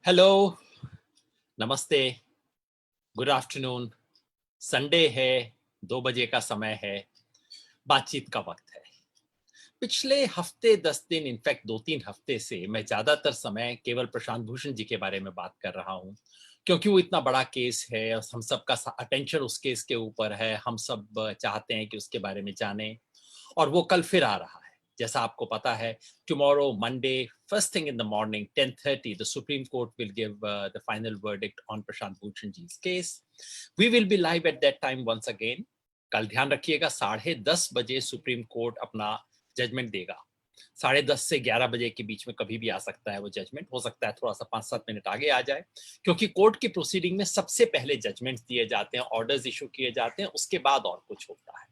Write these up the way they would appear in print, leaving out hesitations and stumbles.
Hello, नमस्ते, good afternoon. Sunday है, 2 बजे का समय है, बातचीत का वक्त है। पिछले हफ्ते 10 दिन इनफैक्ट 2-3 हफ्ते से मैं ज़्यादातर समय केवल प्रशांत भूषण जी के बारे में बात कर रहा हूँ, क्योंकि वो इतना बड़ा केस है और हम सबका अटेंशन उस केस के ऊपर है। हम सब चाहते हैं कि उसके बारे में जानें और वो कल फिर आ रहा है। जैसा आपको पता है, tomorrow Monday first thing in the morning 10:30 the Supreme Court will give the final verdict on Prashant Bhushan जी's case. We will be live at that time once again. कल ध्यान रखिएगा, 10:30 बजे सुप्रीम कोर्ट अपना जजमेंट देगा। 10:30 से 11 बजे के बीच में कभी भी आ सकता है वो जजमेंट। हो सकता है थोड़ा सा 5-7 मिनट आगे आ जाए, क्योंकि कोर्ट की प्रोसीडिंग में सबसे पहले जजमेंट्स दिए जाते हैं, ऑर्डर्स इशू किए जाते हैं, उसके बाद और कुछ होता है।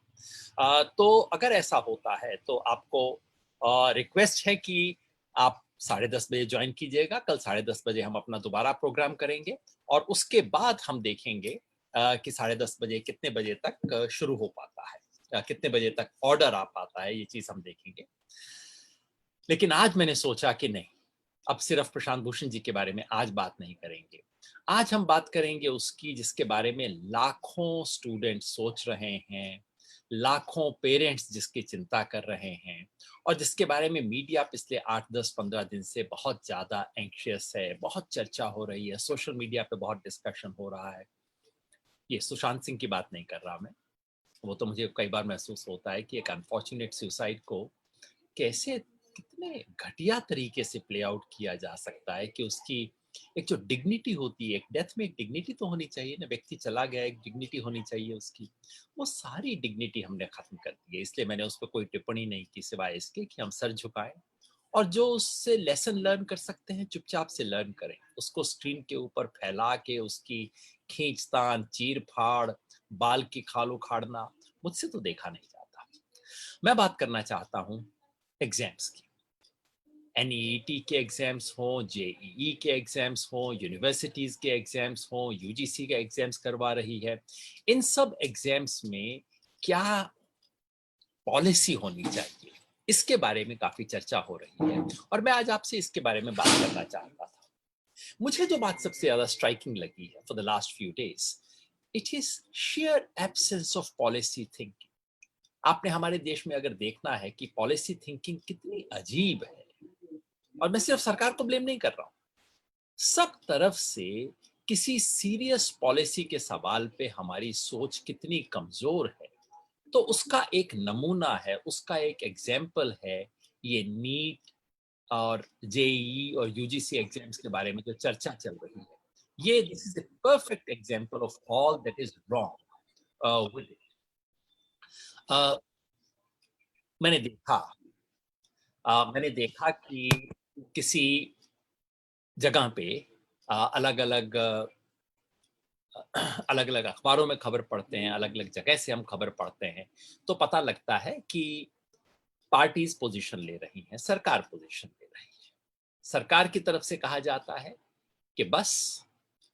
तो अगर ऐसा होता है तो आपको रिक्वेस्ट है कि आप 10:30 बजे ज्वाइन कीजिएगा। कल 10:30 बजे हम अपना दोबारा प्रोग्राम करेंगे और उसके बाद हम देखेंगे कि 10:30 बजे कितने बजे तक शुरू हो पाता है, कितने बजे तक ऑर्डर आ पाता है, ये चीज हम देखेंगे। लेकिन आज मैंने सोचा कि नहीं, अब सिर्फ प्रशांत भूषण जी के बारे में आज बात नहीं करेंगे। आज हम बात करेंगे उसकी जिसके बारे में लाखों स्टूडेंट सोच रहे हैं, लाखों पेरेंट्स जिसकी चिंता कर रहे हैं और जिसके बारे में मीडिया पिछले 8, 10, 15 दिन से बहुत ज़्यादा एंक्शियस है, बहुत चर्चा हो रही है, सोशल मीडिया पे बहुत डिस्कशन हो रहा है। ये सुशांत सिंह की बात नहीं कर रहा मैं। वो तो मुझे कई बार महसूस होता है कि एक अनफॉर्चुनेट सुसाइड को कैसे, कितने घटिया तरीके से प्ले आउट किया जा सकता है कि उसकी एक जो डिग्निटी होती है, एक डेथ में एक डिग्निटी तो होनी चाहिए ना, व्यक्ति चला गया, एक डिग्निटी होनी चाहिए उसकी, वो सारी डिग्निटी हमने खत्म कर दी है। इसलिए मैंने उस पर कोई टिप्पणी नहीं की सिवाय इसके कि हम सर झुकाएं और जो उससे लेसन लर्न कर सकते हैं चुपचाप से लर्न करें। उसको स्क्रीन के ऊपर फैला के उसकी खींचतान, चीर फाड़, बाल की खाल उखाड़ना मुझसे तो देखा नहीं जाता। मैं बात करना चाहता हूँ एग्जाम्स की। एनईईटी के एग्जाम्स हों, जेईई के एग्जाम्स हों, यूनिवर्सिटीज के एग्जाम्स हों, यूजीसी के एग्जाम्स करवा रही है, इन सब एग्जाम्स में क्या पॉलिसी होनी चाहिए, इसके बारे में काफी चर्चा हो रही है और मैं आज आपसे इसके बारे में बात करना चाहता था। मुझे जो बात सबसे ज्यादा स्ट्राइकिंग लगी है for the last few days, it is share absence of policy thinking. आपने हमारे देश में अगर देखना है कि पॉलिसी थिंकिंग कितनी अजीब है, और मैं सिर्फ सरकार को ब्लेम नहीं कर रहा हूं, सब तरफ से किसी सीरियस पॉलिसी के सवाल पे हमारी सोच कितनी कमजोर है, तो उसका एक नमूना है, उसका एक एग्जाम्पल है ये नीट और जेईई और यूजीसी एग्जाम्स के बारे में जो चर्चा चल रही है। ये this is the perfect example of all that is wrong with it. मैंने देखा मैंने देखा कि किसी जगह पे अलग अलग अलग अलग अखबारों में खबर पढ़ते हैं, अलग अलग जगह से हम खबर पढ़ते हैं, तो पता लगता है कि पार्टीज पोजीशन ले रही हैं, सरकार पोजीशन ले रही है। सरकार की तरफ से कहा जाता है कि बस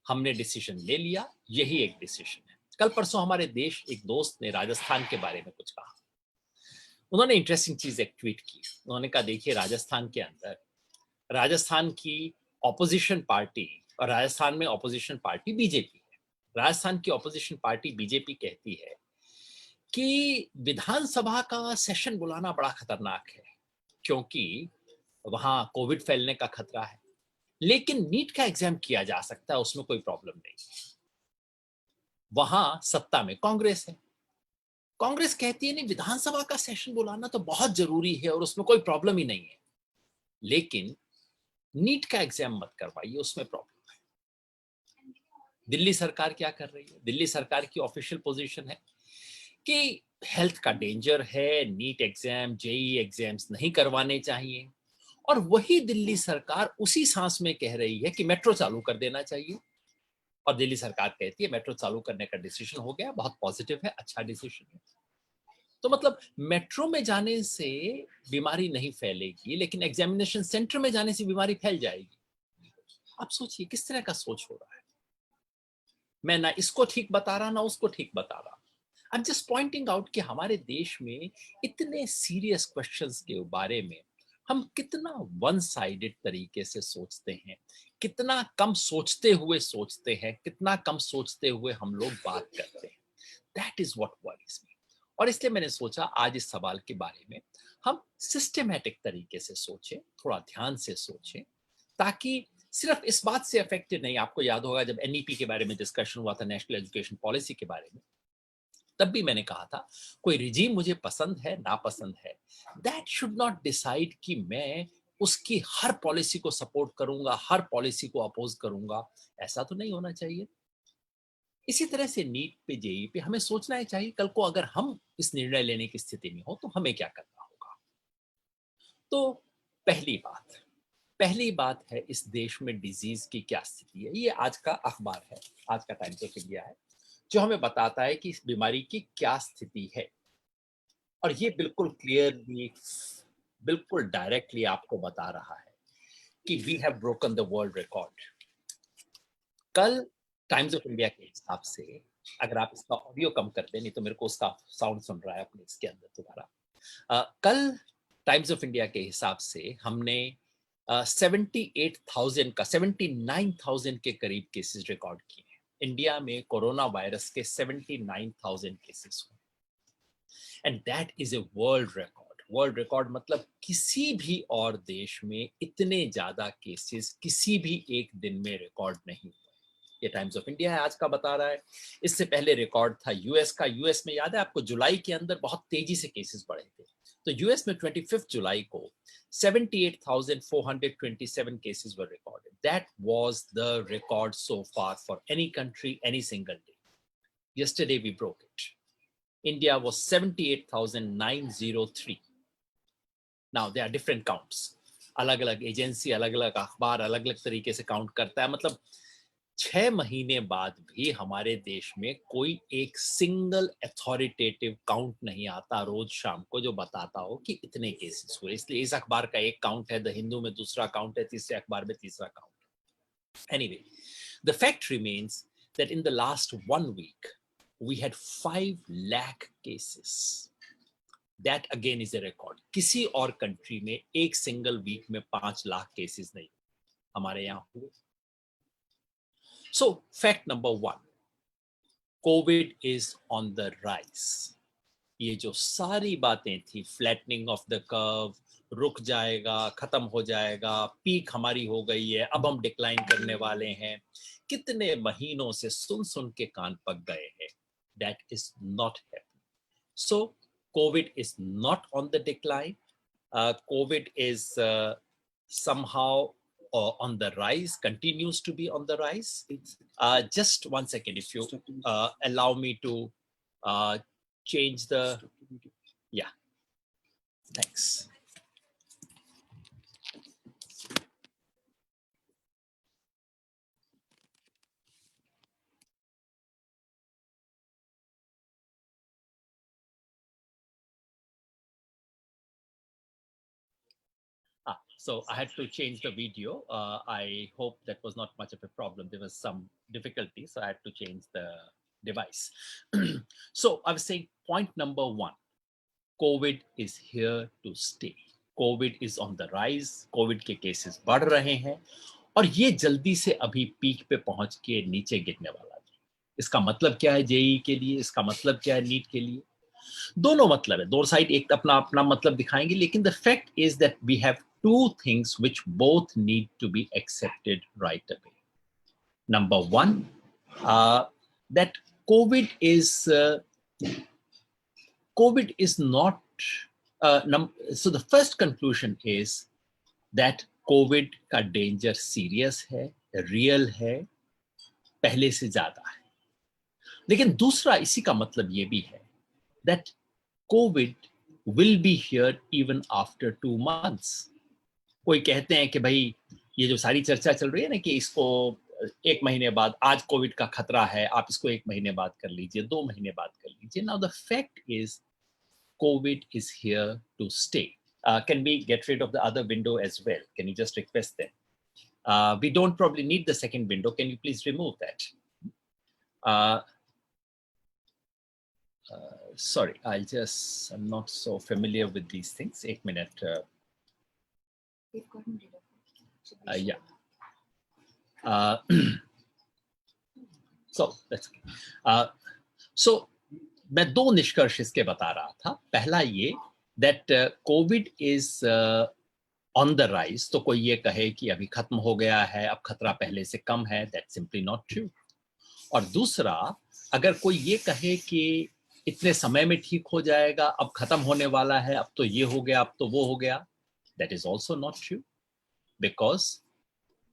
हमने डिसीजन ले लिया, यही एक डिसीजन है। कल परसों हमारे देश एक दोस्त ने राजस्थान के बारे में कुछ कहा। उन्होंने इंटरेस्टिंग चीज एक ट्वीट की। उन्होंने कहा देखिए, राजस्थान के अंदर, राजस्थान की ऑपोजिशन पार्टी, और राजस्थान में ऑपोजिशन पार्टी बीजेपी है, राजस्थान की ऑपोजिशन पार्टी बीजेपी कहती है कि विधानसभा का सेशन बुलाना बड़ा खतरनाक है, क्योंकि वहां कोविड फैलने का खतरा है, लेकिन नीट का एग्जाम किया जा सकता है, उसमें कोई प्रॉब्लम नहीं। वहां सत्ता में कांग्रेस है, कांग्रेस कहती है नहीं, विधानसभा का सेशन बुलाना तो बहुत जरूरी है और उसमें कोई प्रॉब्लम ही नहीं है, लेकिन नीट का एग्जाम मत करवाइए, उसमें प्रॉब्लम है। दिल्ली सरकार क्या कर रही है? दिल्ली सरकार की ऑफिशियल पोजीशन है कि हेल्थ का डेंजर है, नीट एग्जाम, जेई एग्जाम्स नहीं करवाने चाहिए, और वही दिल्ली सरकार उसी सांस में कह रही है कि मेट्रो चालू कर देना चाहिए। और दिल्ली सरकार कहती है मेट्रो चालू करने का डिसीजन हो गया, बहुत पॉजिटिव है, अच्छा डिसीजन है। तो मतलब मेट्रो में जाने से बीमारी नहीं फैलेगी, लेकिन एग्जामिनेशन सेंटर में जाने से बीमारी फैल जाएगी। आप सोचिए किस तरह का सोच हो रहा है। मैं ना इसको ठीक बता रहा, ना उसको ठीक बता रहा। I am just pointing out कि हमारे देश में इतने सीरियस क्वेश्चंस के बारे में हम कितना वन साइडेड तरीके से सोचते हैं, कितना कम सोचते हैं, कितना कम सोचते हुए हम लोग बात करते हैं। दैट इज व्हाट वरीज मी। और इसलिए मैंने सोचा आज इस सवाल के बारे में हम सिस्टमैटिक तरीके से सोचें, थोड़ा ध्यान से सोचें, ताकि सिर्फ इस बात से अफेक्टेड नहीं। आपको याद होगा जब एनईपी के बारे में डिस्कशन हुआ था, नेशनल एजुकेशन पॉलिसी के बारे में, तब भी मैंने कहा था कोई रिजीम मुझे पसंद है नापसंद है, दैट शुड नॉट डिसाइड कि मैं उसकी हर पॉलिसी को सपोर्ट करूंगा, हर पॉलिसी को अपोज करूंगा। ऐसा तो नहीं होना चाहिए। इसी तरह से नीट पे, जेई पे हमें सोचना ही चाहिए कल को अगर हम इस निर्णय लेने की स्थिति में हो तो हमें क्या करना होगा। तो पहली बात पहली बात है, इस देश में डिजीज की क्या स्थिति है। ये आज का अखबार है, आज का टाइम्स ऑफ इंडिया है, जो हमें बताता है कि इस बीमारी की क्या स्थिति है। और ये बिल्कुल क्लियरली, बिल्कुल डायरेक्टली आपको बता रहा है कि we have broken the world record. कल टाइम्स ऑफ इंडिया के हिसाब से, अगर आप इसका ऑडियो कम कर दें, नहीं तो मेरे को उसका साउंड सुन रहा है अपने इसके अंदर दोबारा। कल टाइम्स ऑफ इंडिया के हिसाब से हमने 78,000 का 79,000 के करीब केसेस रिकॉर्ड किए हैं। इंडिया में कोरोना वायरस के 79,000 केसेस हुए, and that is a world record. World record मतलब किसी भी और देश में इतने ज्यादा केसेस किसी भी एक दिन में रिकॉर्ड नहीं हुए। ये टाइम्स ऑफ इंडिया है आज का बता रहा है। इससे पहले रिकॉर्ड था यूएस का। यूएस में याद है आपको, जुलाई के अंदर बहुत तेजी से केसेस बढ़े थे। तो यूएस में 25 जुलाई को 78,427 cases were recorded. That was the record so far for any country, any single day. Yesterday we broke it. India was 78,903. Now there are different counts. अलग अलग एजेंसी, अलग अलग अखबार अलग अलग तरीके से काउंट करता है। मतलब 6 महीने बाद भी हमारे देश में कोई एक सिंगल अथॉरिटेटिव काउंट नहीं आता रोज शाम को जो बताता हो कि इतने केसेस हुए। इसलिए इस अखबार का एक काउंट है, द हिंदू में दूसरा काउंट है, तीसरे अखबार में तीसरा काउंट है। Anyway, the fact remains that in the last 1 week we had 5 lakh cases. That again is a record. किसी और कंट्री में एक सिंगल वीक में 5 लाख केसेस नहीं, हमारे यहाँ हुए। So fact number 1, Covid is on the rise. ये जो सारी बातें थी, फ्लैटनिंग ऑफ द कर्व, रुक जाएगा, खत्म हो जाएगा, पीक हमारी हो गई है, अब हम डिक्लाइन करने वाले हैं, कितने महीनों से सुन सुन के कान पक गए हैं, that is not happening. So Covid is not on the decline. COVID is somehow on the rise, continues to be on the rise. Just 1 second, if you allow me to change the, yeah, thanks. So I had to change the video. I hope that was not much of a problem. There was some difficulty, so I had to change the device. So I was saying, point number 1, COVID is here to stay. COVID is on the rise. COVID के cases बढ़ रहे हैं और ये जल्दी से अभी peak पे पहुंच के नीचे गिरने वाला है। इसका मतलब क्या है जेई के लिए, इसका मतलब क्या है नीट के लिए? दोनों मतलब है, दोनों साइड एक अपना अपना मतलब दिखाएंगे, लेकिन the fact is that we have two things which both need to be accepted right away. Number one, that COVID is not. So the first conclusion is that COVID का danger serious है, real है, पहले से ज्यादा है। लेकिन दूसरा इसी का मतलब ये भी है that COVID will be here even after 2 months. कोई कहते हैं कि भाई ये जो सारी चर्चा चल रही है ना कि इसको 1 महीने बाद, आज कोविड का खतरा है, आप इसको 1 महीने बाद कर लीजिए, 2 महीने बाद कर लीजिए। Now the fact is COVID is here to stay. Can we get rid of the other window as well? Can you just request them? We don't probably need the second window. Can you please remove that? Sorry, I'm not so familiar with these things. 1 minute. They've gotten rid of it. Should we Yeah. show So मैं दो निष्कर्ष इसके बता रहा था. पहला ये that COVID is on the rise. तो कोई ये कहे कि अभी खत्म हो गया है, अब खतरा पहले से कम है, that's simply not true. और दूसरा, अगर कोई ये कहे कि इतने समय में ठीक हो जाएगा, अब खत्म होने वाला है, अब तो ये हो गया, अब तो वो हो गया, that is also not true, because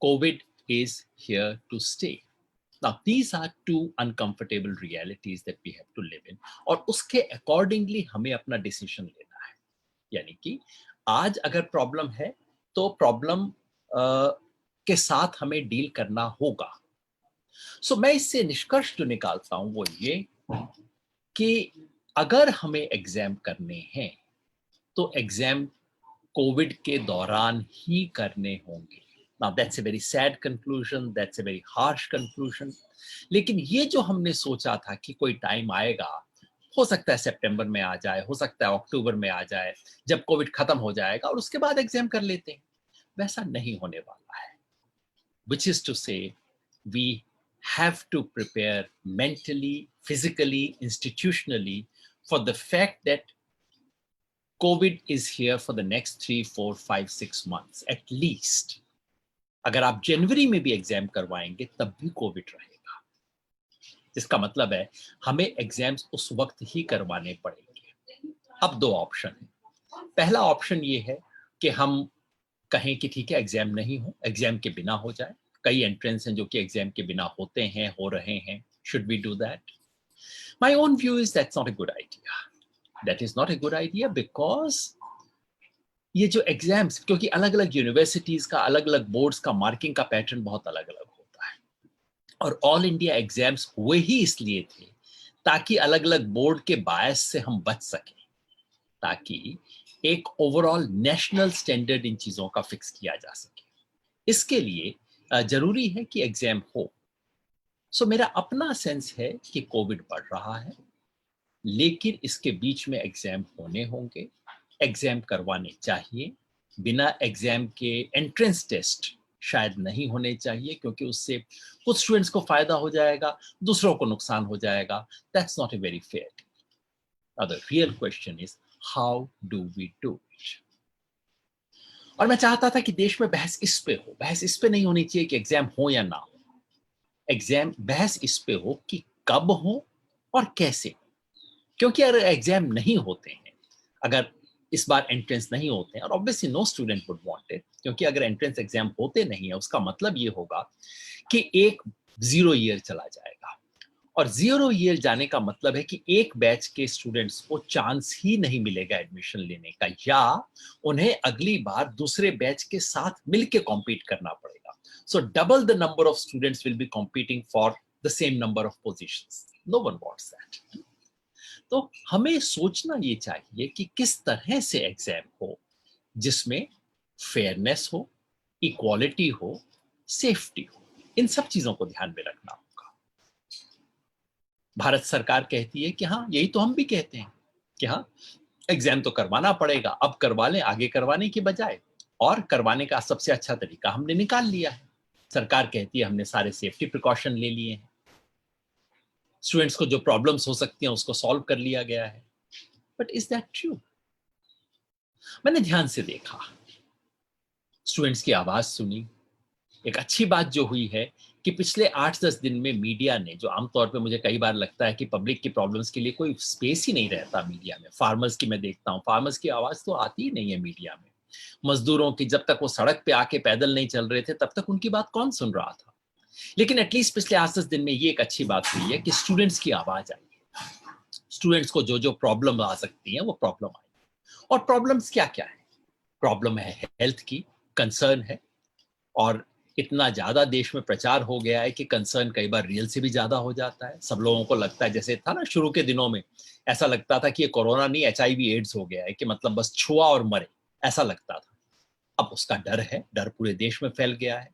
COVID is here to stay. Now, these are two uncomfortable realities that we have to live in. और उसके accordingly हमें अपना decision लेना है. यानी कि आज अगर प्रॉब्लम है तो प्रॉब्लम के साथ हमें डील करना होगा. सो मैं इससे निष्कर्ष जो निकालता हूं वो ये कि अगर हमें एग्जाम करने हैं तो एग्जाम कोविड के दौरान ही करने होंगे. Now that's a very sad conclusion, that's a very harsh conclusion. लेकिन ये जो हमने सोचा था कि कोई टाइम आएगा, हो सकता है सितंबर में आ जाए, हो सकता है अक्टूबर में आ जाए, जब कोविड खत्म हो जाएगा और उसके बाद एग्जाम कर लेते हैं, वैसा नहीं होने वाला है. Which is to say, we have to prepare mentally, physically, institutionally for the fact that COVID is here for the next 3, 4, 5, 6 months at least. अगर आप जनवरी में भी एग्जाम करवाएंगे तब भी कोविड रहेगा, जिसका मतलब है हमें एग्जाम्स उस वक्त ही करवाने पड़ेंगे. अब दो ऑप्शन है. पहला ऑप्शन ये है कि हम कहें कि ठीक है एग्जाम नहीं हो, एग्जाम के बिना हो जाए. कई एंट्रेंस हैं जो कि एग्जाम के बिना होते हैं, हो रहे हैं. Should we do that? My own view is that's not a good idea. That is not a good idea because ये जो एग्जाम्स, क्योंकि अलग अलग यूनिवर्सिटीज का, अलग अलग बोर्ड्स का मार्किंग का पैटर्न बहुत अलग अलग होता है. और ऑल इंडिया एग्जाम्स हुए ही इसलिए थे ताकि अलग अलग बोर्ड के बायस से हम बच सकें, ताकि एक ओवरऑल नेशनल स्टैंडर्ड इन चीजों का फिक्स किया जा सके. इसके लिए जरूरी है कि एग्जाम हो. सो मेरा अपना सेंस है कि कोविड बढ़ रहा है, लेकिन इसके बीच में एग्जाम होने होंगे, एग्जाम करवाने चाहिए. बिना एग्जाम के एंट्रेंस टेस्ट शायद नहीं होने चाहिए, क्योंकि उससे कुछ स्टूडेंट्स को फायदा हो जाएगा, दूसरों को नुकसान हो जाएगा. That's not a very fair. The real question is how do we do it. और मैं चाहता था कि देश में बहस इस पे हो. बहस इस पे नहीं होनी चाहिए कि एग्जाम हो या ना हो. एग्जाम बहस इस पे हो कि कब हो और कैसे. क्योंकि अगर एग्जाम नहीं होते हैं, अगर इस बार एंट्रेंस नहीं होते हैं, और obviously no student would want it, क्योंकि अगर एंट्रेंस एग्जाम होते नहीं है उसका मतलब ये होगा कि एक 0 ईयर चला जाएगा. और 0 ईयर जाने का मतलब है कि एक बैच के स्टूडेंट्स को चांस ही नहीं मिलेगा एडमिशन लेने का, या उन्हें अगली बार दूसरे बैच के साथ मिलके कॉम्पीट करना पड़ेगा. So double the number of students will be competing for the same number of positions. No one wants that. तो हमें सोचना ये चाहिए कि किस तरह से एग्जाम हो जिसमें फेयरनेस हो, इक्वालिटी हो, सेफ्टी हो. इन सब चीजों को ध्यान में रखना होगा. भारत सरकार कहती है कि हाँ, यही तो हम भी कहते हैं कि हाँ एग्जाम तो करवाना पड़ेगा, अब करवा लें आगे करवाने की बजाय. और करवाने का सबसे अच्छा तरीका हमने निकाल लिया है. सरकार कहती है हमने सारे सेफ्टी प्रिकॉशन ले लिए हैं, स्टूडेंट्स को जो प्रॉब्लम्स हो सकती हैं उसको सॉल्व कर लिया गया है. But is that true? मैंने ध्यान से देखा, स्टूडेंट्स की आवाज सुनी. एक अच्छी बात जो हुई है कि पिछले 8-10 दिन में मीडिया ने, जो आमतौर पे मुझे कई बार लगता है कि पब्लिक की प्रॉब्लम्स के लिए कोई स्पेस ही नहीं रहता मीडिया में. फार्मर्स की मैं देखता हूँ, फार्मर्स की आवाज तो आती ही नहीं है मीडिया में. मजदूरों की, जब तक वो सड़क पे आके पैदल नहीं चल रहे थे तब तक उनकी बात कौन सुन रहा था. लेकिन एटलीस्ट पिछले 8-10 दिन में ये एक अच्छी बात हुई है कि स्टूडेंट्स की आवाज आई है. स्टूडेंट्स को जो जो प्रॉब्लम आ सकती है वो प्रॉब्लम आई. और प्रॉब्लम्स क्या क्या है? प्रॉब्लम है हेल्थ की, कंसर्न है. और इतना ज्यादा देश में प्रचार हो गया है कि कंसर्न कई बार रियल से भी ज्यादा हो जाता है. सब लोगों को लगता है, जैसे था ना शुरू के दिनों में, ऐसा लगता था कि ये कोरोना नहीं HIV एड्स हो गया है, कि मतलब बस छुआ और मरे, ऐसा लगता था. अब उसका डर है, डर पूरे देश में फैल गया है.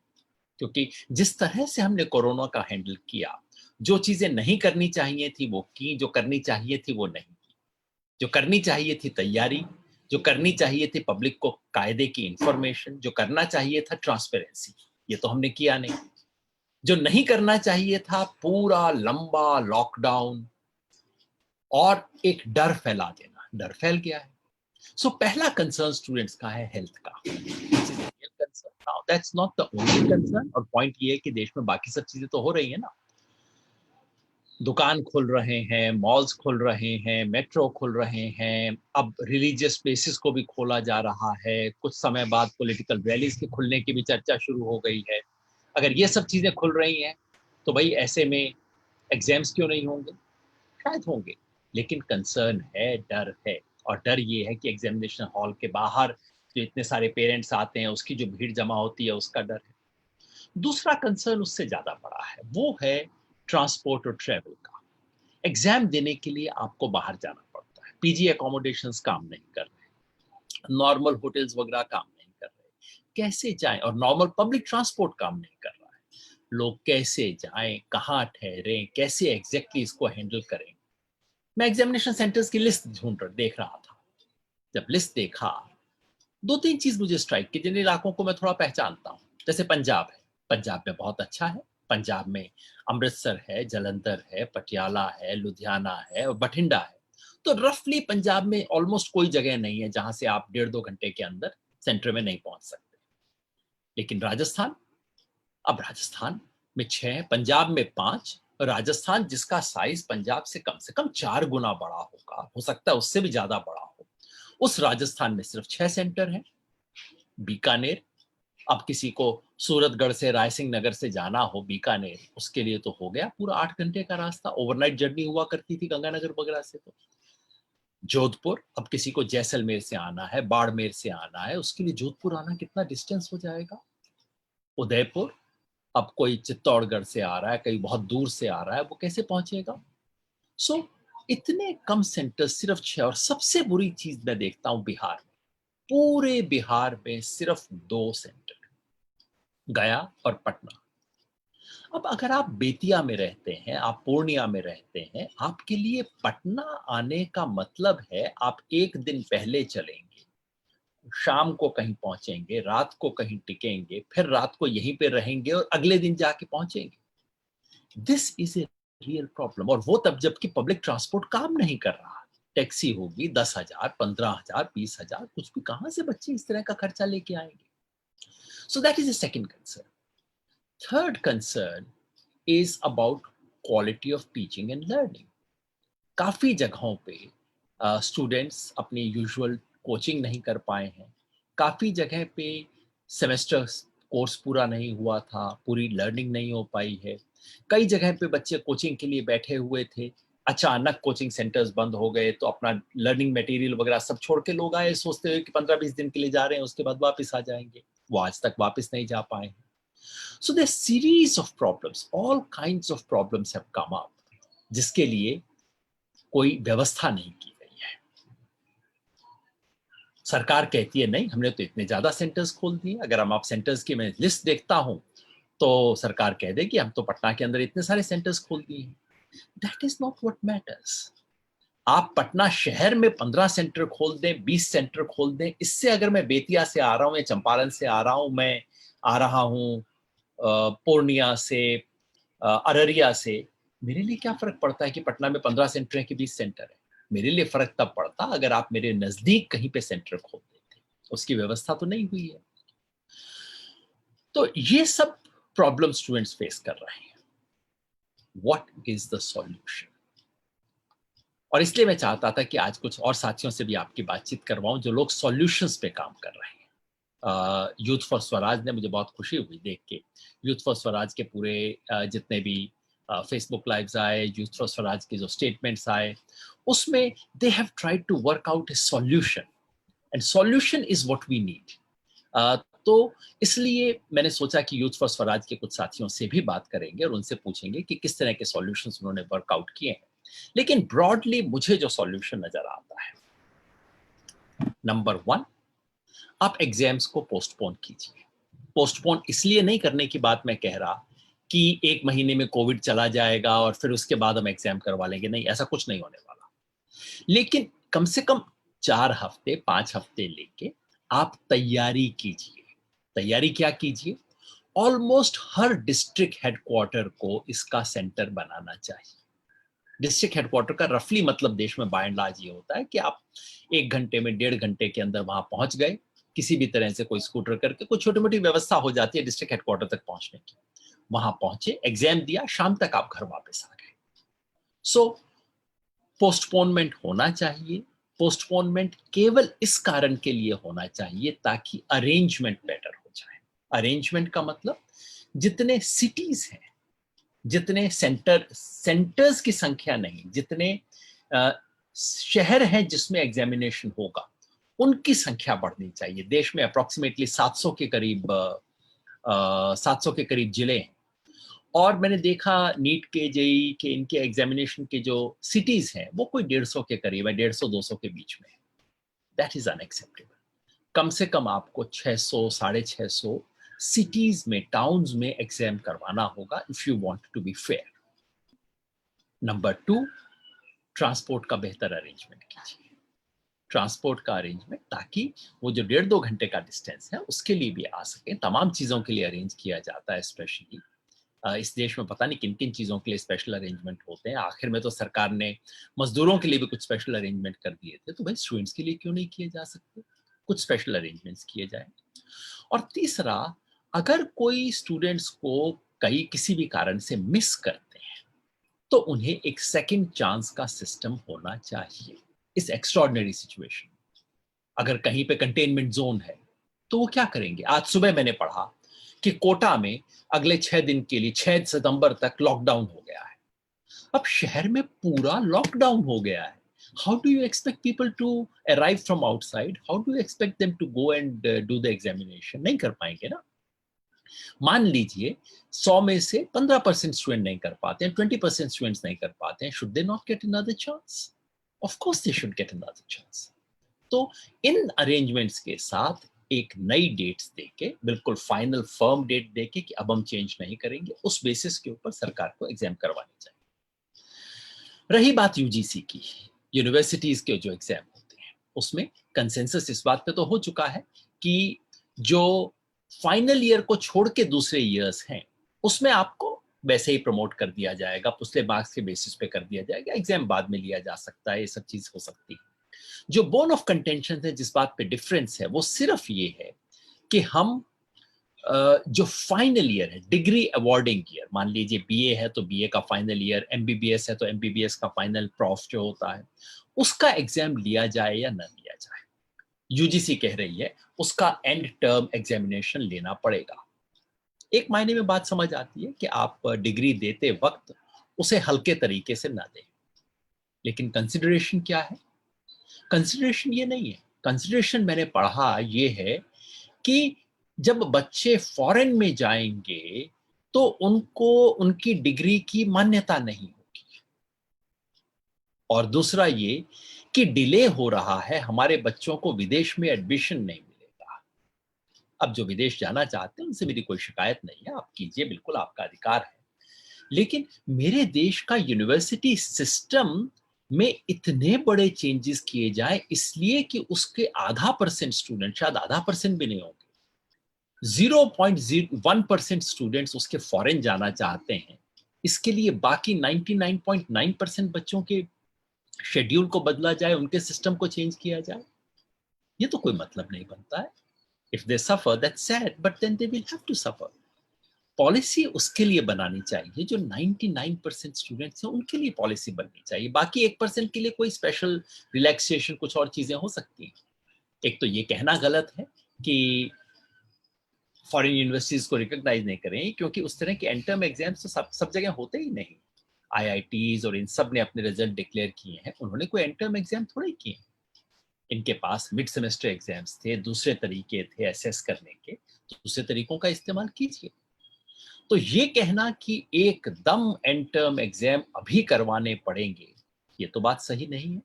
क्योंकि जिस तरह से हमने कोरोना का हैंडल किया, जो चीजें नहीं करनी चाहिए थी वो की, जो करनी चाहिए थी वो नहीं की. जो करनी चाहिए थी तैयारी, जो करनी चाहिए थी पब्लिक को कायदे की इंफॉर्मेशन, जो करना चाहिए था ट्रांसपेरेंसी, ये तो हमने किया नहीं। जो नहीं करना चाहिए था पूरा लंबा लॉकडाउन और एक डर फैला देना, डर फैल गया है। सो पहला कंसर्न स्टूडेंट्स का है हेल्थ का, now that's not the only concern. और पॉइंट ये है कि देश में बाकी सब चीजें तो हो रही है ना, दुकान खुल रहे हैं, मॉल्स खुल रहे हैं, मेट्रो खुल रहे हैं, अब रिलीजियस प्लेसेस को भी खोला जा रहा है, कुछ समय बाद पॉलिटिकल रैलीज के खुलने की भी चर्चा शुरू हो गई है। अगर ये सब चीजें खुल रही हैं तो भाई ऐसे में एग्जाम्स क्यों नहीं होंगे? शायद होंगे, लेकिन कंसर्न है, डर है। और डर ये है कि एग्जामिनेशन हॉल के बाहर जो इतने सारे पेरेंट्स आते हैं उसकी जो भीड़ जमा होती है उसका डर है। दूसरा कंसर्न उससे ज्यादा बड़ा है, वो है ट्रांसपोर्ट और ट्रेवल का। एग्जाम देने के लिए आपको बाहर जाना पड़ता है, पीजी एकोमोडेशंस काम नहीं कर रहे, नॉर्मल होटल्स वगैरह काम नहीं कर रहे, कैसे जाएं? और नॉर्मल पब्लिक ट्रांसपोर्ट काम नहीं कर रहा है, लोग कैसे जाएं, कहाँ ठहरें, कैसे एग्जैक्टली इसको हैंडल करें? मैं एग्जामिनेशन सेंटर्स की लिस्ट देख रहा था। जब लिस्ट देखा, दो तीन चीज मुझे स्ट्राइक की, जिन इलाकों को मैं थोड़ा पहचानता हूँ। जैसे पंजाब है, पंजाब में बहुत अच्छा है, पंजाब में अमृतसर है, जलंधर है, पटियाला है, लुधियाना है और बठिंडा है। तो रफली पंजाब में ऑलमोस्ट कोई जगह नहीं है जहां से आप 1.5-2 घंटे के अंदर सेंटर में नहीं पहुंच सकते। लेकिन राजस्थान, अब राजस्थान में 6, पंजाब में 5, राजस्थान जिसका साइज पंजाब से कम 4 गुना बड़ा होगा, हो सकता है उससे भी ज्यादा बड़ा हो, उस राजस्थान में सिर्फ 6 सेंटर हैं। बीकानेर, अब किसी को सूरतगढ़ से रायसिंह नगर से जाना हो बीकानेर, उसके लिए तो हो गया पूरा 8 घंटे का रास्ता, ओवरनाइट जर्नी हुआ करती थी गंगानगर वगैरह से। तो जोधपुर, अब किसी को जैसलमेर से आना है, बाड़मेर से आना है, उसके लिए जोधपुर आना कितना डिस्टेंस हो जाएगा। उदयपुर, अब कोई चित्तौड़गढ़ से आ रहा है, कहीं बहुत दूर से आ रहा है, वो कैसे पहुंचेगा? सो इतने कम सेंटर, सिर्फ 6। और सबसे बुरी चीज मैं देखता हूं बिहार में, पूरे बिहार में सिर्फ 2 सेंटर, गया और पटना। अब अगर आप बेतिया में रहते हैं, आप पूर्णिया में रहते हैं, आपके लिए पटना आने का मतलब है आप एक दिन पहले चलेंगे, शाम को कहीं पहुंचेंगे, रात को कहीं टिकेंगे, फिर रात को यहीं पे रहेंगे और अगले दिन जाके पहुंचेंगे। This is a real problem. और वो तब जबकि पब्लिक ट्रांसपोर्ट काम नहीं कर रहा। टैक्सी होगी 10,000, 15,000, 20,000, कुछ भी, कहां से बच्चे इस तरह का खर्चा लेके आएंगे? So that is A second concern. Third concern is about quality of teaching and learning. काफी जगहों पे स्टूडेंट्स अपनी यूजुअल कोचिंग नहीं कर पाए हैं, काफी जगह पे सेमेस्टर कोर्स पूरा नहीं हुआ था, पूरी लर्निंग नहीं हो पाई है। कई जगह पे बच्चे कोचिंग के लिए बैठे हुए थे, अचानक कोचिंग सेंटर्स बंद हो गए तो अपना लर्निंग मटेरियल वगैरह सब छोड़ के लोग आए सोचते हुए कि 15-20 दिन के लिए जा रहे हैं, उसके बाद वापस आ जाएंगे। वो आज तक वापस नहीं जा पाए हैं। So there's series of problems, all kinds of problems have come up, जिसके लिए कोई व्यवस्था नहीं की गई है। सरकार कहती है नहीं, हमने तो इतने ज्यादा सेंटर्स खोल दिए। अगर हम आप सेंटर्स की मैं लिस्ट देखता हूं तो सरकार कह दे कि हम तो पटना के अंदर इतने सारे सेंटर्स खोल दिए हैं। That is not what matters. आप पटना शहर में 15 सेंटर खोल दें, 20 सेंटर खोल दें, इससे अगर मैं बेतिया से आ रहा हूं या चंपारण से आ रहा हूं, मैं आ रहा हूं पूर्णिया से, अररिया से, मेरे लिए क्या फर्क पड़ता है कि पटना में 15 सेंटर है कि 20 सेंटर है? मेरे लिए फर्क तब पड़ता अगर आप मेरे नजदीक कहीं पे सेंटर खोल देते। उसकी व्यवस्था तो नहीं हुई है। तो ये सब प्रॉब्लम स्टूडेंट्स फेस कर रहे हैं। What is the solution? और इसलिए मैं चाहता था कि आज कुछ और साथियों से भी आपकी बातचीत करवाऊं जो लोग सॉल्यूशंस पे काम कर रहे हैं। यूथ फॉर स्वराज ने, मुझे बहुत खुशी हुई देख के, यूथ फॉर स्वराज के पूरे जितने भी फेसबुक लाइव्स आए, यूथ फॉर स्वराज के जो स्टेटमेंट्स आए, उसमें they have tried to work out a solution, and solution is what we need. तो इसलिए मैंने सोचा कि यूथ फॉर स्वराज के कुछ साथियों से भी बात करेंगे और उनसे पूछेंगे कि किस तरह के सॉल्यूशंस उन्होंने वर्कआउट किए हैं। लेकिन ब्रॉडली मुझे जो सॉल्यूशन नजर आता है, नंबर 1, आप एग्जाम्स को पोस्टपोन कीजिए। पोस्टपोन इसलिए नहीं करने की बात मैं कह रहा कि 1 महीने में कोविड चला जाएगा और फिर उसके बाद हम एग्जाम करवा लेंगे, नहीं, ऐसा कुछ नहीं होने वाला। लेकिन कम से कम 4 हफ्ते 5 हफ्ते लेके आप तैयारी कीजिए। तैयारी क्या कीजिए? ऑलमोस्ट हर डिस्ट्रिक्ट हेडक्वार्टर को इसका सेंटर बनाना चाहिए। डिस्ट्रिक्ट हेडक्वार्टर का रफली मतलब देश में बाय एंड लार्ज ये होता है कि आप 1 घंटे में 1.5 घंटे के अंदर वहां पहुंच गए, किसी भी तरह से कोई स्कूटर करके, कोई छोटी मोटी व्यवस्था हो जाती है डिस्ट्रिक्ट हेडक्वार्टर तक पहुंचने की। वहां पहुंचे, एग्जाम दिया, शाम तक आप घर वापस आ गए। सो पोस्टपोनमेंट होना चाहिए। पोस्टपोनमेंट केवल इस कारण के लिए होना चाहिए ताकि अरेंजमेंट बेटर हो जाए। अरेंजमेंट का मतलब जितने सिटीज हैं, जितने सेंटर्स की संख्या नहीं, जितने अ, शहर हैं जिसमें एग्जामिनेशन होगा, उनकी संख्या बढ़नी चाहिए। देश में अप्रोक्सीमेटली 700 के करीब जिले हैं। और मैंने देखा नीट के, जेई के, इनके एग्जामिनेशन के जो सिटीज हैं वो कोई 150 के करीब है, 150-200 के बीच में। That is unacceptable. कम से कम आपको 600, 650 सिटीज में, टाउन्स में एग्जाम करवाना होगा if you want to be fair. Number 2, transport का बेहतर अरेंजमेंट कीजिए। ट्रांसपोर्ट का अरेंजमेंट, ताकि वो जो 1.5-2 घंटे का डिस्टेंस है उसके लिए भी आ सके। तमाम चीज़ों के लिए अरेंज किया जाता है। स्पेशली इस देश में पता नहीं किन किन चीज़ों के लिए स्पेशल अरेंजमेंट होते हैं। आखिर में तो सरकार ने मजदूरों के लिए भी कुछ स्पेशल अरेंजमेंट कर दिए थे, तो भाई स्टूडेंट्स के लिए क्यों नहीं किए जा सकते? कुछ स्पेशल अरेंजमेंट्स किए जाए। और तीसरा, अगर कोई स्टूडेंट्स को कई किसी भी कारण से मिस करते हैं तो उन्हें एक सेकंड चांस का सिस्टम होना चाहिए इस एक्स्ट्रॉर्डिनरी सिचुएशन। अगर कहीं पे कंटेनमेंट जोन है तो वो क्या करेंगे? आज सुबह मैंने पढ़ा कि कोटा में अगले 6 दिन के लिए 6 सितंबर तक लॉकडाउन हो गया है। अब शहर में पूरा लॉकडाउन हो गया है। How do you expect people to arrive from outside? How do you expect them to go and do the examination? नहीं कर पाएंगे ना। मान लीजिए 100 में से 15% स्टूडेंट नहीं कर पाते हैं, 20% स्टूडेंट्स नहीं कर पाते हैं, should they not get another chance? Of course they should get another chance. तो इन अरेंजमेंट्स के साथ एक नई डेट्स देके, बिल्कुल फाइनल फर्म डेट देके कि अब हम चेंज नहीं करेंगे, उस बेसिस के ऊपर सरकार को एग्जाम करवाने चाहिए। रही बात यूजीसी की, यूनिवर्सिटीज के जो एग्जाम होते हैं उसमें कंसेंसस इस बात पे तो हो चुका है कि जो फाइनल ईयर को छोड़ के दूसरे ईयर्स हैं उसमें आपको वैसे ही प्रमोट कर दिया जाएगा, पिछले मार्क्स के बेसिस पे कर दिया जाएगा, एग्जाम बाद में लिया जा सकता है, ये सब चीज हो सकती है। जो बोन ऑफ कंटेंशन है, जिस बात पे डिफरेंस है, वो सिर्फ ये है कि हम जो फाइनल ईयर है, डिग्री अवॉर्डिंग ईयर, मान लीजिए बीए है तो बीए का फाइनल ईयर, एमबीबीएस है तो एमबीबीएस का फाइनल प्रॉफ जो होता है, उसका एग्जाम लिया जाए या न लिया जाए। यूजीसी कह रही है उसका एंड टर्म एग्जामिनेशन लेना पड़ेगा। एक मायने में बात समझ आती है कि आप डिग्री देते वक्त उसे हल्के तरीके से ना दें, लेकिन कंसिडरेशन क्या है? कंसिडरेशन ये नहीं है। कंसिडरेशन मैंने पढ़ा ये है कि जब बच्चे फॉरेन में जाएंगे तो उनको उनकी डिग्री की मान्यता नहीं होगी। और दूसरा ये कि डिले हो रहा है, हमारे बच्चों को विदेश में एडमिशन नहीं मिलेगा। अब जो विदेश जाना चाहते हैं उनसे मेरी कोई शिकायत नहीं है, आप कीजिए, बिल्कुल आपका अधिकार है। लेकिन मेरे देश का यूनिवर्सिटी सिस्टम में इतने बड़े चेंजेस किए जाए इसलिए कि उसके आधा परसेंट स्टूडेंट, शायद आधा परसेंट भी नहीं होंगे, 0.01% स्टूडेंट्स उसके फॉरेन जाना चाहते हैं, इसके लिए बाकी 99.9% बच्चों के शेड्यूल को बदला जाए, उनके सिस्टम को चेंज किया जाए? ये तो कोई मतलब नहीं बनता है। If they suffer that's sad, but then they will have to suffer. Policy उसके लिए बनानी चाहिए जो 99% स्टूडेंट्स हैं उनके लिए पॉलिसी बननी चाहिए। बाकी 1% के लिए कोई स्पेशल रिलैक्सेशन, कुछ और चीजें हो सकती हैं। एक तो ये कहना गलत है कि फॉरेन यूनिवर्सिटीज को रिकॉग्नाइज नहीं करें, क्योंकि उस तरह के एंड टर्म एग्जाम्स तो सब जगह होते ही नहीं। आईआईटीज और इन सब ने अपने रिजल्ट डिक्लेयर किए हैं, उन्होंने कोई एंड टर्म एग्जाम थोड़े किए। इनके पास मिड सेमेस्टर एग्जाम्स थे, दूसरे तरीके थे असेस करने के, तो दूसरे तरीकों का इस्तेमाल कीजिए। तो ये कहना कि एकदम एंड टर्म एग्जाम अभी करवाने पड़ेंगे, ये तो बात सही नहीं है।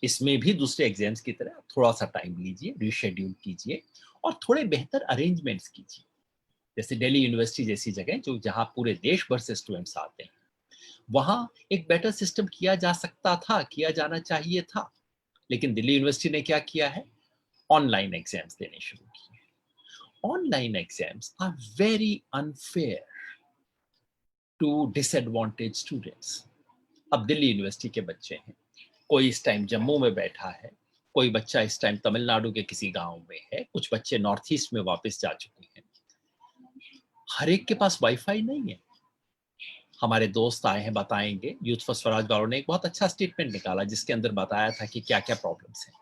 इसमें भी दूसरे एग्जाम्स की तरह थोड़ा सा टाइम लीजिए, रीशेड्यूल कीजिए और थोड़े बेहतर अरेंजमेंट्स कीजिए। जैसे दिल्ली यूनिवर्सिटी जैसी जगह जो जहां पूरे देश भर से स्टूडेंट्स आते हैं, वहां एक बेटर सिस्टम किया जा सकता था, किया जाना चाहिए था। लेकिन दिल्ली यूनिवर्सिटी ने क्या किया है, ऑनलाइन एग्जाम्स देने शुरू किए। Online exams are very unfair to disadvantage students. अब दिल्ली यूनिवर्सिटी के बच्चे हैं, कोई इस टाइम जम्मू में बैठा है, कोई बच्चा इस टाइम तमिलनाडु के किसी गांव में है, कुछ बच्चे नॉर्थ ईस्ट में वापस जा चुके हैं। हर एक के पास वाईफाई नहीं है। हमारे दोस्त आए हैं, बताएंगे, यूथ फॉर स्वराज वालों ने एक बहुत अच्छा स्टेटमेंट निकाला जिसके अंदर बताया था कि क्या क्या प्रॉब्लम्स हैं।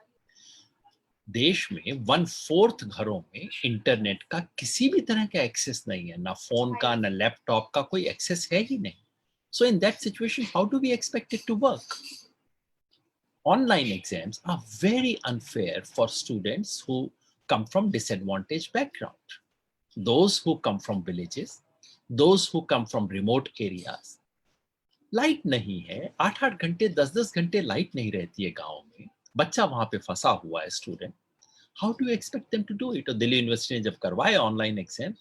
देश में 1/4 घरों में इंटरनेट का किसी भी तरह का एक्सेस नहीं है, ना फोन का ना लैपटॉप का कोई एक्सेस है ही नहीं। So in that situation how do we expect it to work? Online exams are very unfair for students who come from disadvantaged background, those who come from villages, those who come from remote areas. Light नहीं है, 8-8 घंटे 10-10 घंटे light नहीं रहती है गांव में, बच्चा वहां पे फंसा हुआ है student. How do expect them to do it? और दिल्ली यूनिवर्सिटी ने जब करवाए ऑनलाइन एग्जाम,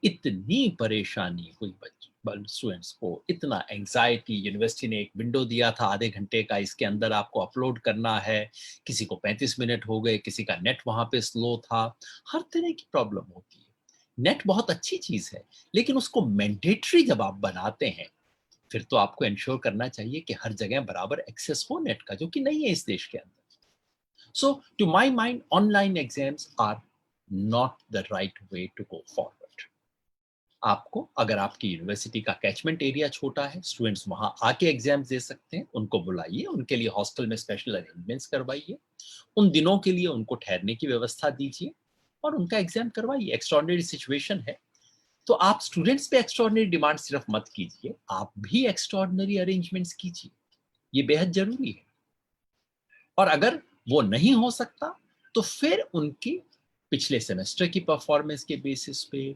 इतनी परेशानी हुई स्टूडेंट्स को, इतना एंजाइटी। यूनिवर्सिटी ने एक विंडो दिया था आधे घंटे का, इसके अंदर आपको अपलोड करना है। किसी को 35 मिनट हो गए, किसी का नेट वहां पे स्लो था, हर तरह की प्रॉब्लम होती है। नेट बहुत अच्छी चीज है, लेकिन उसको मैंडेटरी जब आप बनाते हैं, फिर तो आपको इंश्योर करना चाहिए कि हर जगह बराबर एक्सेस हो नेट का, जो कि नहीं है इस देश के अंदर। So to my mind online exams are not the right way to go forward. आपको, अगर आपकी यूनिवर्सिटी का कैचमेंट एरिया छोटा है, स्टूडेंट्स वहां आके एग्जाम्स दे सकते हैं, उनको बुलाइए, उनके लिए हॉस्टल में स्पेशल अरेंजमेंट्स करवाइए, उन दिनों के लिए उनको ठहरने की व्यवस्था दीजिए और उनका एग्जाम करवाइए। एक्स्ट्राऑर्डिनरी सिचुएशन है तो आप स्टूडेंट्स पे एक्स्ट्राऑर्डिनरी डिमांड सिर्फ मत कीजिए, आप भी एक्स्ट्राऑर्डिनरी अरेंजमेंट्स कीजिए, ये बेहद जरूरी है। और अगर वो नहीं हो सकता तो फिर उनकी पिछले सेमेस्टर की परफॉर्मेंस के बेसिस पे,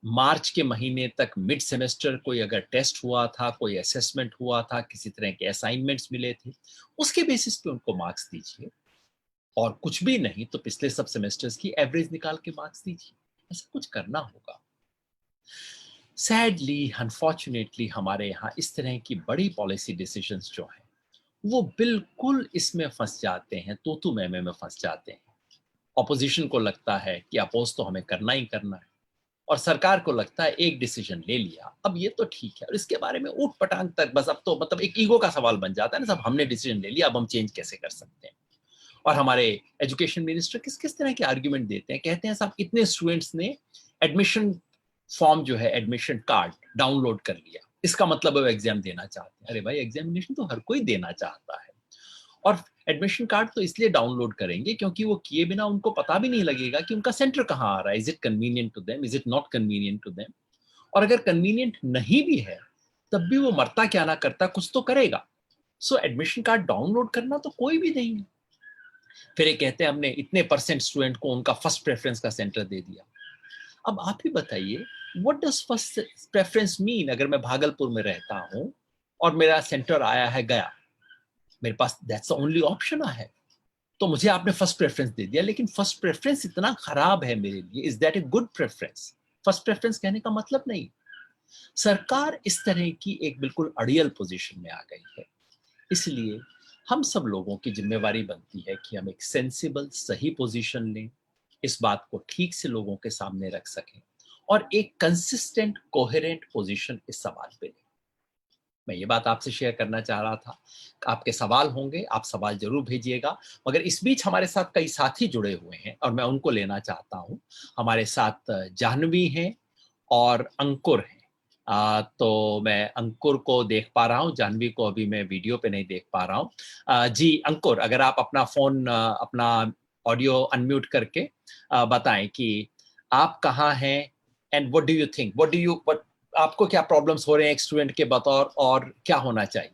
मार्च के महीने तक मिड सेमेस्टर कोई अगर टेस्ट हुआ था, कोई असेसमेंट हुआ था, किसी तरह के असाइनमेंट्स मिले थे, उसके बेसिस पे उनको मार्क्स दीजिए। और कुछ भी नहीं तो पिछले सब सेमेस्टर्स की एवरेज निकाल के मार्क्स दीजिए। ऐसा कुछ करना होगा। सैडली, अनफॉर्चुनेटली हमारे यहाँ इस तरह की बड़ी पॉलिसी डिसीजंस जो हैं वो बिल्कुल इसमें फंस जाते हैं, तू मैमे में फंस जाते हैं। ऑपोजिशन को लगता है कि अपोज तो हमें करना ही करना है, और सरकार को लगता है एक डिसीजन ले लिया अब ये तो ठीक है, और इसके बारे में ऊट पटांग तक बस अब तो मतलब एक ईगो का सवाल बन जाता है ना, सब हमने डिसीजन ले लिया अब हम चेंज कैसे कर सकते हैं। और हमारे एजुकेशन मिनिस्टर किस किस तरह के आर्ग्यूमेंट देते हैं, कहते हैं साहब इतने स्टूडेंट्स ने एडमिशन फॉर्म जो है, एडमिशन कार्ड डाउनलोड कर लिया, इसका मतलब वो एग्जाम देना चाहते हैं। अरे भाई, एग्जामिनेशन तो हर कोई देना चाहता है, और एडमिशन कार्ड तो इसलिए डाउनलोड करेंगे क्योंकि वो किए बिना उनको पता भी नहीं लगेगा कि उनका सेंटर कहाँ आ रहा है। Is it convenient to them, is it not convenient to them? और अगर कन्वीनियंट नहीं भी है तब भी वो मरता क्या ना करता कुछ तो करेगा। सो एडमिशन कार्ड डाउनलोड करना तो कोई भी नहीं है। फिर ये कहते हैं हमने इतने परसेंट स्टूडेंट को उनका फर्स्ट प्रेफरेंस का सेंटर दे दिया। अब आप ही बताइए, what does first preference mean? अगर मैं भागलपुर में रहता हूँ और मेरा सेंटर आया है गया, मेरे पास दैट्स द ओनली ऑप्शन है, तो मुझे आपने फर्स्ट प्रेफरेंस दे दिया, लेकिन फर्स्ट प्रेफरेंस इतना खराब है मेरे लिए, is that a good preference? First preference कहने का मतलब नहीं। सरकार इस तरह की एक बिल्कुल अड़ियल पोजीशन में आ गई है, इसलिए हम सब लोगों की जिम्मेवारी बनती है कि हम एक सेंसिबल सही पोजीशन लें, इस बात को ठीक से लोगों के सामने रख सकें और एक कंसिस्टेंट कोहेरेंट पोजीशन इस सवाल पे लें। मैं ये बात आपसे शेयर करना चाह रहा था। आपके सवाल होंगे, आप सवाल जरूर भेजिएगा, मगर इस बीच हमारे साथ कई साथी जुड़े हुए हैं और मैं उनको लेना चाहता हूँ। हमारे साथ जाह्नवी हैं और अंकुर हैं। तो मैं अंकुर को देख पा रहा हूँ, जाह्नवी को अभी मैं वीडियो पे नहीं देख पा रहा हूँ। जी अंकुर, अगर आप अपना फोन, अपना ऑडियो अनम्यूट करके बताएं कि आप कहाँ हैं and what do you think, what आपको क्या प्रॉब्लम्स हो रहे हैं एक स्टूडेंट के बतौर, और क्या होना चाहिए?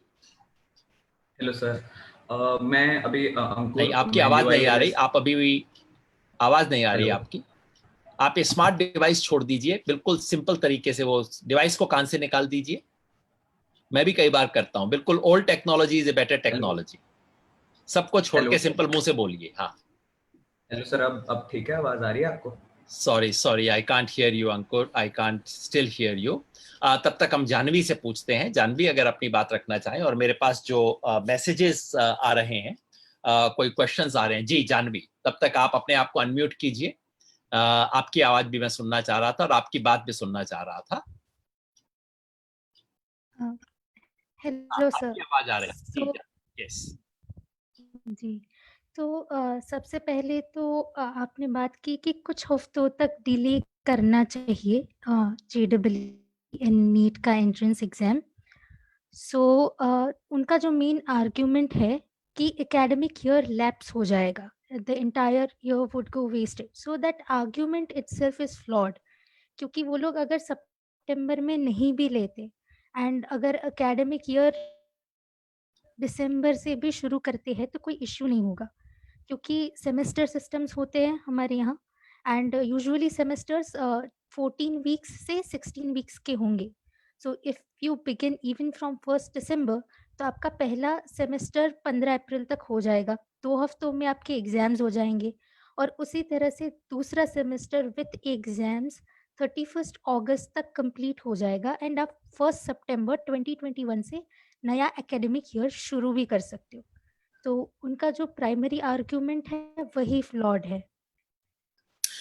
हेलो सर, मैं अभी नहीं, अंकुर, आपकी मैं आवाज नहीं आ रही, यूआईएलएस। आप अभी भी आवाज नहीं आ रही है हेलो। आपकी। आप स्मार्ट डिवाइस छोड़ दीजिए, बिल्कुल सिंपल तरीके से वो डिवाइस को कान से निकाल दीजिए। मैं भी कई बार करता हूं, बिल्कुल old technology is a better hello. Technology. सबको छोड़ हेलो। के सिंपल मुंह से बोलिए। हाँ, हेलो सर, अब ठीक है, आवाज आ रही है आपको? Sorry sorry, I can't hear you Ankur, I can't still here you. तब तक हम जाह्नवी से पूछते हैं। जाह्नवी अगर अपनी बात रखना चाहें, और मेरे पास जो मैसेजेस आ रहे हैं कोई क्वेश्चंस आ रहे हैं। जी जानवी, तब तक आप अपने आप को अनम्यूट कीजिए। आपकी आवाज भी मैं सुनना चाह रहा था और आपकी बात भी सुनना चाह रहा था। Hello sir. आपकी आवाज आ रही है जी। So yes. जी, तो सबसे पहले तो आपने बात की कि कुछ हफ्तों तक डिले करना चाहिए जेईई एंड नीट का एंट्रेंस एग्जाम। सो उनका जो मेन आर्ग्यूमेंट है कि एकेडमिक ईयर लैप्स हो जाएगा, the entire year would go wasted. So that argument itself is flawed, क्योंकि वो लोग अगर सितंबर में नहीं भी लेते एंड अगर एकेडमिक ईयर दिसंबर से भी शुरू करते हैं तो कोई इश्यू नहीं होगा, क्योंकि सेमेस्टर सिस्टम्स होते हैं हमारे यहाँ एंड यूजुअली सेमेस्टर्स 14 वीक्स से 16 वीक्स के होंगे। So if you begin even from 1 दिसंबर तो आपका पहला सेमेस्टर 15 अप्रैल तक हो जाएगा, 2 हफ्तों में आपके एग्ज़ाम्स हो जाएंगे। और उसी तरह से दूसरा सेमेस्टर विथ एग्ज़ाम्स 31 अगस्त तक कंप्लीट हो जाएगा एंड आप 1 सितंबर 2021 से नया एकेडमिक ईयर शुरू भी कर सकते हो। तो उनका जो प्राइमरी आर्ग्यूमेंट है वही फ्लॉड है।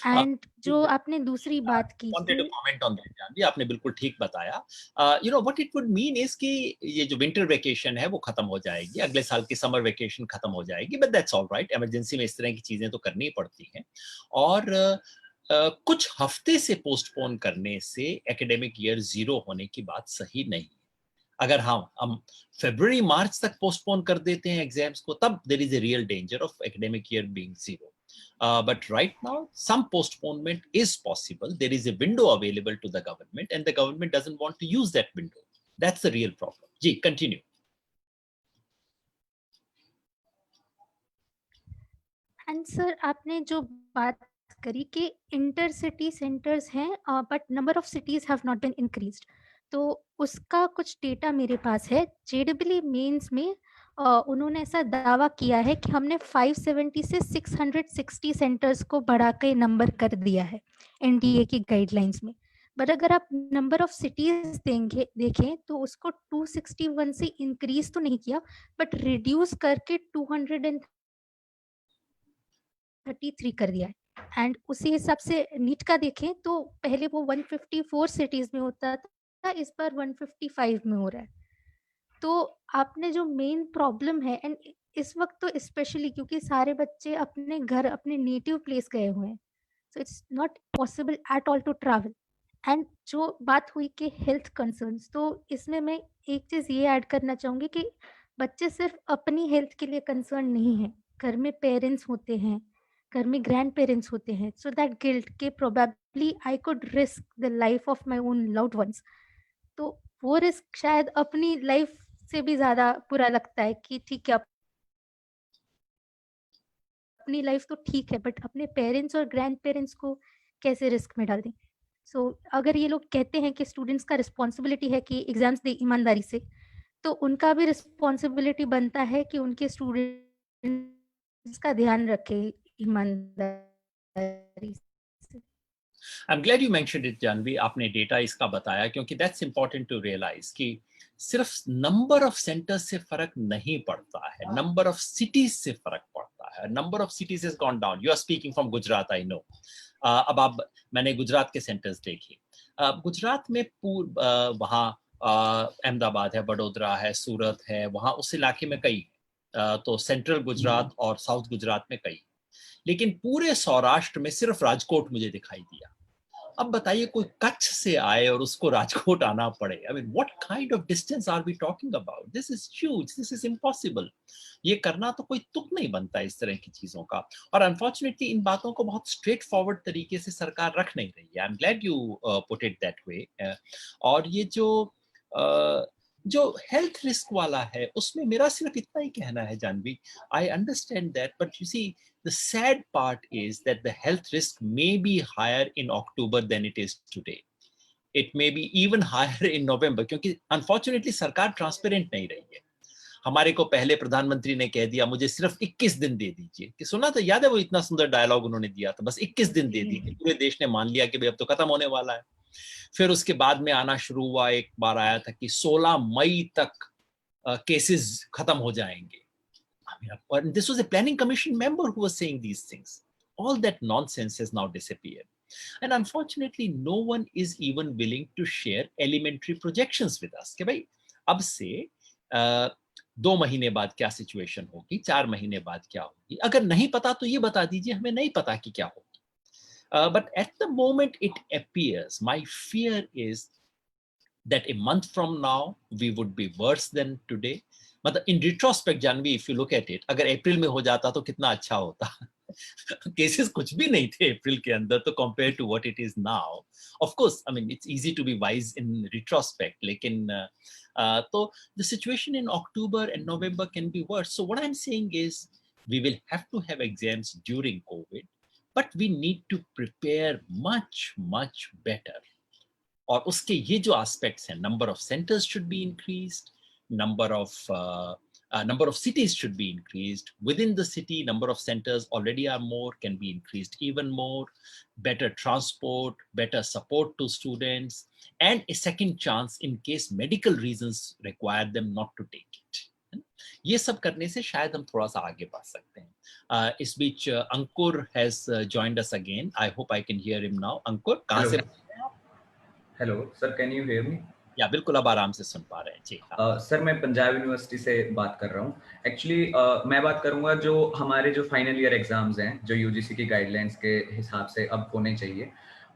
एंड जो आपने दूसरी बात की wanted to कि comment on that, जानवी, आपने बिल्कुल ठीक बताया। You know what it would mean is कि ये जो विंटर वेकेशन है वो खत्म हो जाएगी, अगले साल की समर वेकेशन खत्म हो जाएगी, but that's all right. Emergency में इस तरह की चीजें तो करनी पड़ती हैं। और कुछ हफ्ते से पोस्टपोन करने से एकेडमिक ईयर जीरो होने की बात सही नहीं है। अगर हम फरवरी मार्च तक पोस्टपोन कर देते हैं एग्जाम्स को, तब there is a real danger of academic year being zero. But right now, some postponement is possible. There is a window available to the government, and the government doesn't want to use that window. That's the real problem. Ji, continue. And sir आपने जो बात करी कि intercity centres हैं but number of cities have not been increased, तो उसका कुछ data मेरे पास है। जेडब्ल्यू मेंस में उन्होंने ऐसा दावा किया है कि हमने 570 से 660 सेंटर्स को बढ़ा के नंबर कर दिया है एनडीए की गाइडलाइंस में। बट अगर आप नंबर ऑफ सिटीज देखें तो उसको 261 से इंक्रीज तो नहीं किया, बट रिड्यूस करके 233 कर दिया है। एंड उसी हिसाब से नीट का देखें तो पहले वो 154 सिटीज में होता था, इस बार 155 में हो रहा है। तो आपने जो मेन प्रॉब्लम है, एंड इस वक्त तो स्पेशली क्योंकि सारे बच्चे अपने घर अपने नेटिव प्लेस गए हुए हैं, so it's not possible at all to travel. And जो बात हुई कि हेल्थ कंसर्न्स, तो इसमें मैं एक चीज़ ये ऐड करना चाहूँगी कि बच्चे सिर्फ अपनी हेल्थ के लिए कंसर्न नहीं है, घर में पेरेंट्स होते हैं, घर में ग्रैंड पेरेंट्स होते हैं, सो दैट गिल्ट के probably I could risk the life of my own loved ones. तो वो रिस्क शायद अपनी लाइफ से भी ज़्यादा बुरा लगता है कि ठीक है अपनी लाइफ तो ठीक है, बट अपने पेरेंट्स और ग्रैंड पेरेंट्स को कैसे रिस्क में डाल दें। सो अगर ये लोग कहते हैं कि स्टूडेंट्स का रिस्पॉन्सिबिलिटी है कि एग्जाम्स दे ईमानदारी से, तो उनका भी रिस्पॉन्सिबिलिटी बनता है कि उनके स्टूडेंट्स का ध्यान रखे ईमानदारी से। I'm glad you mentioned it, Janvi. आपने डेटा इसका बताया, क्योंकि that's important to realize कि सिर्फ नंबर ऑफ सेंटर्स से फर्क नहीं पड़ता है, नंबर ऑफ सिटीज से फर्क पड़ता है। Number of cities has gone down. You are speaking from Gujarat, I know. अब आप, मैंने गुजरात के सेंटर्स देखे। गुजरात में वहाँ अहमदाबाद है, वडोदरा है, सूरत है, वहाँ उस इलाके में कई, तो सेंट्रल गुजरात और साउथ गुजरात में कई, लेकिन पूरे सौराष्ट्र में सिर्फ राजकोट मुझे दिखाई दिया। अब बताइए कोई कच्छ से आए और उसको राजकोट आना पड़े, I mean what kind of distance are we talking about? This is huge, this is impossible. ये करना तो कोई तुक नहीं बनता इस तरह की चीजों का। और अनफॉर्चुनेटली इन बातों को बहुत स्ट्रेट फॉरवर्ड तरीके से सरकार रख नहीं रही है। I am glad you put it that way. और ये जो हेल्थ रिस्क वाला है, उसमें मेरा सिर्फ इतना ही कहना है Janvi, I understand that, but you see the sad part is that the health risk may be higher in October than it is today. It may be even higher in November, क्योंकि unfortunately सरकार transparent नहीं रही है। हमारे को पहले प्रधानमंत्री ने कह दिया मुझे सिर्फ 21 दिन दे दीजिए, कि सुना था, याद है वो इतना सुंदर डायलॉग उन्होंने दिया था, बस 21 दिन दे दीजिए। पूरे देश ने मान लिया कि भाई अब तो खत्म होने वाला है। फिर उसके बाद में आना शुरू हुआ, एक बार आया था कि 16 मई तक केसेस खत्म हो जाएंगे। And this was a planning commission member who was saying these things. All that nonsense has now disappeared. And unfortunately, no one is even willing to share elementary projections with us. कि भाई अब से 2 महीने बाद क्या situation होगी, 4 महीने बाद क्या होगी. अगर नहीं पता तो ये बता दीजिए, हमें नहीं पता कि क्या होगी. But at the moment it appears, my fear is that a month from now we would be worse than today. मतलब in retrospect, Janvi, if you look at it, अगर अप्रैल में हो जाता तो कितना अच्छा होता. केसेस कुछ भी नहीं थे अप्रैल के अंदर तो compare to what it is now. Of course I mean it's easy to be wise in retrospect, लेकिन तो the situation in October and November can be worse. So what I am saying is we will have to have exams during COVID, but we need to prepare much much better. और उसके ये जो aspects हैं, number of centres should be increased, number of cities should be increased. Within the city, number of centers already are more, can be increased even more. Better transport, better support to students, and a second chance in case medical reasons require them not to take it. ये सब करने से शायद हम थोड़ा सा आगे बढ़ सकते हैं. इस बीच अंकुर has joined us again. I hope I can hear him now. अंकुर, कहाँ से? Hello sir, can you hear me? या बिल्कुल, अब आराम से सुन पा रहे हैं जी. सर मैं पंजाब यूनिवर्सिटी से बात कर रहा हूँ. एक्चुअली मैं बात करूंगा जो हमारे जो फाइनल ईयर एग्जाम्स हैं, जो यूजीसी की गाइडलाइंस के हिसाब से अब होने चाहिए.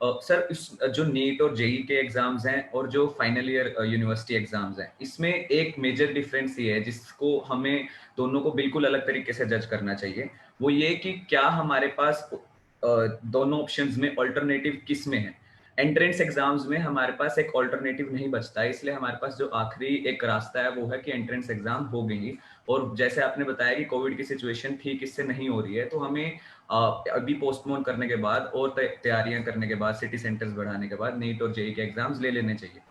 सर इस जो नीट और जेई के एग्जाम्स हैं और जो फाइनल ईयर यूनिवर्सिटी एग्जाम्स हैं, इसमें एक मेजर डिफरेंस ये है जिसको हमें दोनों को बिल्कुल अलग तरीके से जज करना चाहिए. वो ये कि क्या हमारे पास दोनों ऑप्शंस में अल्टरनेटिव किस में है. एंट्रेंस एग्जाम्स में हमारे पास एक ऑल्टरनेटिव नहीं बचता है, इसलिए हमारे पास जो आखिरी एक रास्ता है वो है कि एंट्रेंस एग्जाम हो गई. और जैसे आपने बताया कि कोविड की सिचुएशन ठीक इससे नहीं हो रही है, तो हमें अभी पोस्टपोन करने के बाद और तैयारियां करने के बाद, सिटी सेंटर्स बढ़ाने के बाद नीट और जेई के एग्जाम्स ले लेने चाहिए.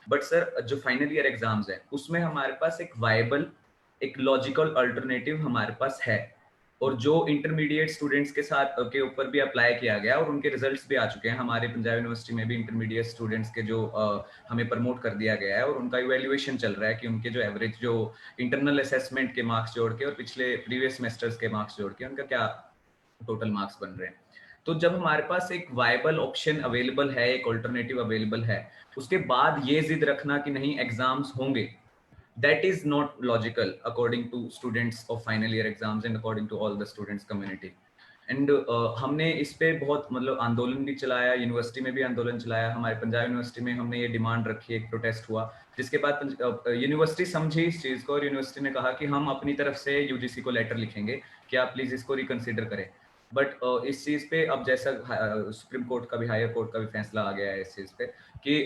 बट सर जो फाइनल ईयर एग्जाम्स है उसमें हमारे पास एक वायबल, एक लॉजिकल अल्टरनेटिव हमारे पास है. और जो इंटरमीडिएट स्टूडेंट्स के साथ के ऊपर भी अप्लाई किया गया और उनके रिजल्ट्स भी आ चुके हैं. हमारे पंजाब यूनिवर्सिटी में भी इंटरमीडिएट स्टूडेंट्स के जो हमें प्रमोट कर दिया गया है और उनका इवैल्यूएशन चल रहा है कि उनके जो एवरेज जो इंटरनल असेसमेंट के मार्क्स जोड़ के और पिछले प्रीवियस सेमेस्टर्स के मार्क्स जोड़ के उनका क्या टोटल मार्क्स बन रहे हैं. तो जब हमारे पास एक वायबल ऑप्शन अवेलेबल है, एक ऑल्टरनेटिव अवेलेबल है, उसके बाद ये जिद रखना कि नहीं एग्जाम्स होंगे, that is not logical according to students of final year exams and according to all the students community. And हमने इस पे बहुत मतलब आंदोलन भी चलाया, यूनिवर्सिटी में भी आंदोलन चलाया. हमारे पंजाब यूनिवर्सिटी में हमने ये डिमांड रखी, एक प्रोटेस्ट हुआ, जिसके बाद यूनिवर्सिटी समझी इस चीज़ को और यूनिवर्सिटी ने कहा कि हम अपनी तरफ से यूजीसी को लेटर लिखेंगे कि आप प्लीज़ इसको रिकंसिडर करें. बट इस चीज़ पे अब जैसा सुप्रीम कोर्ट का भी, हायर कोर्ट का भी फैसला आ गया है इस चीज़ पे कि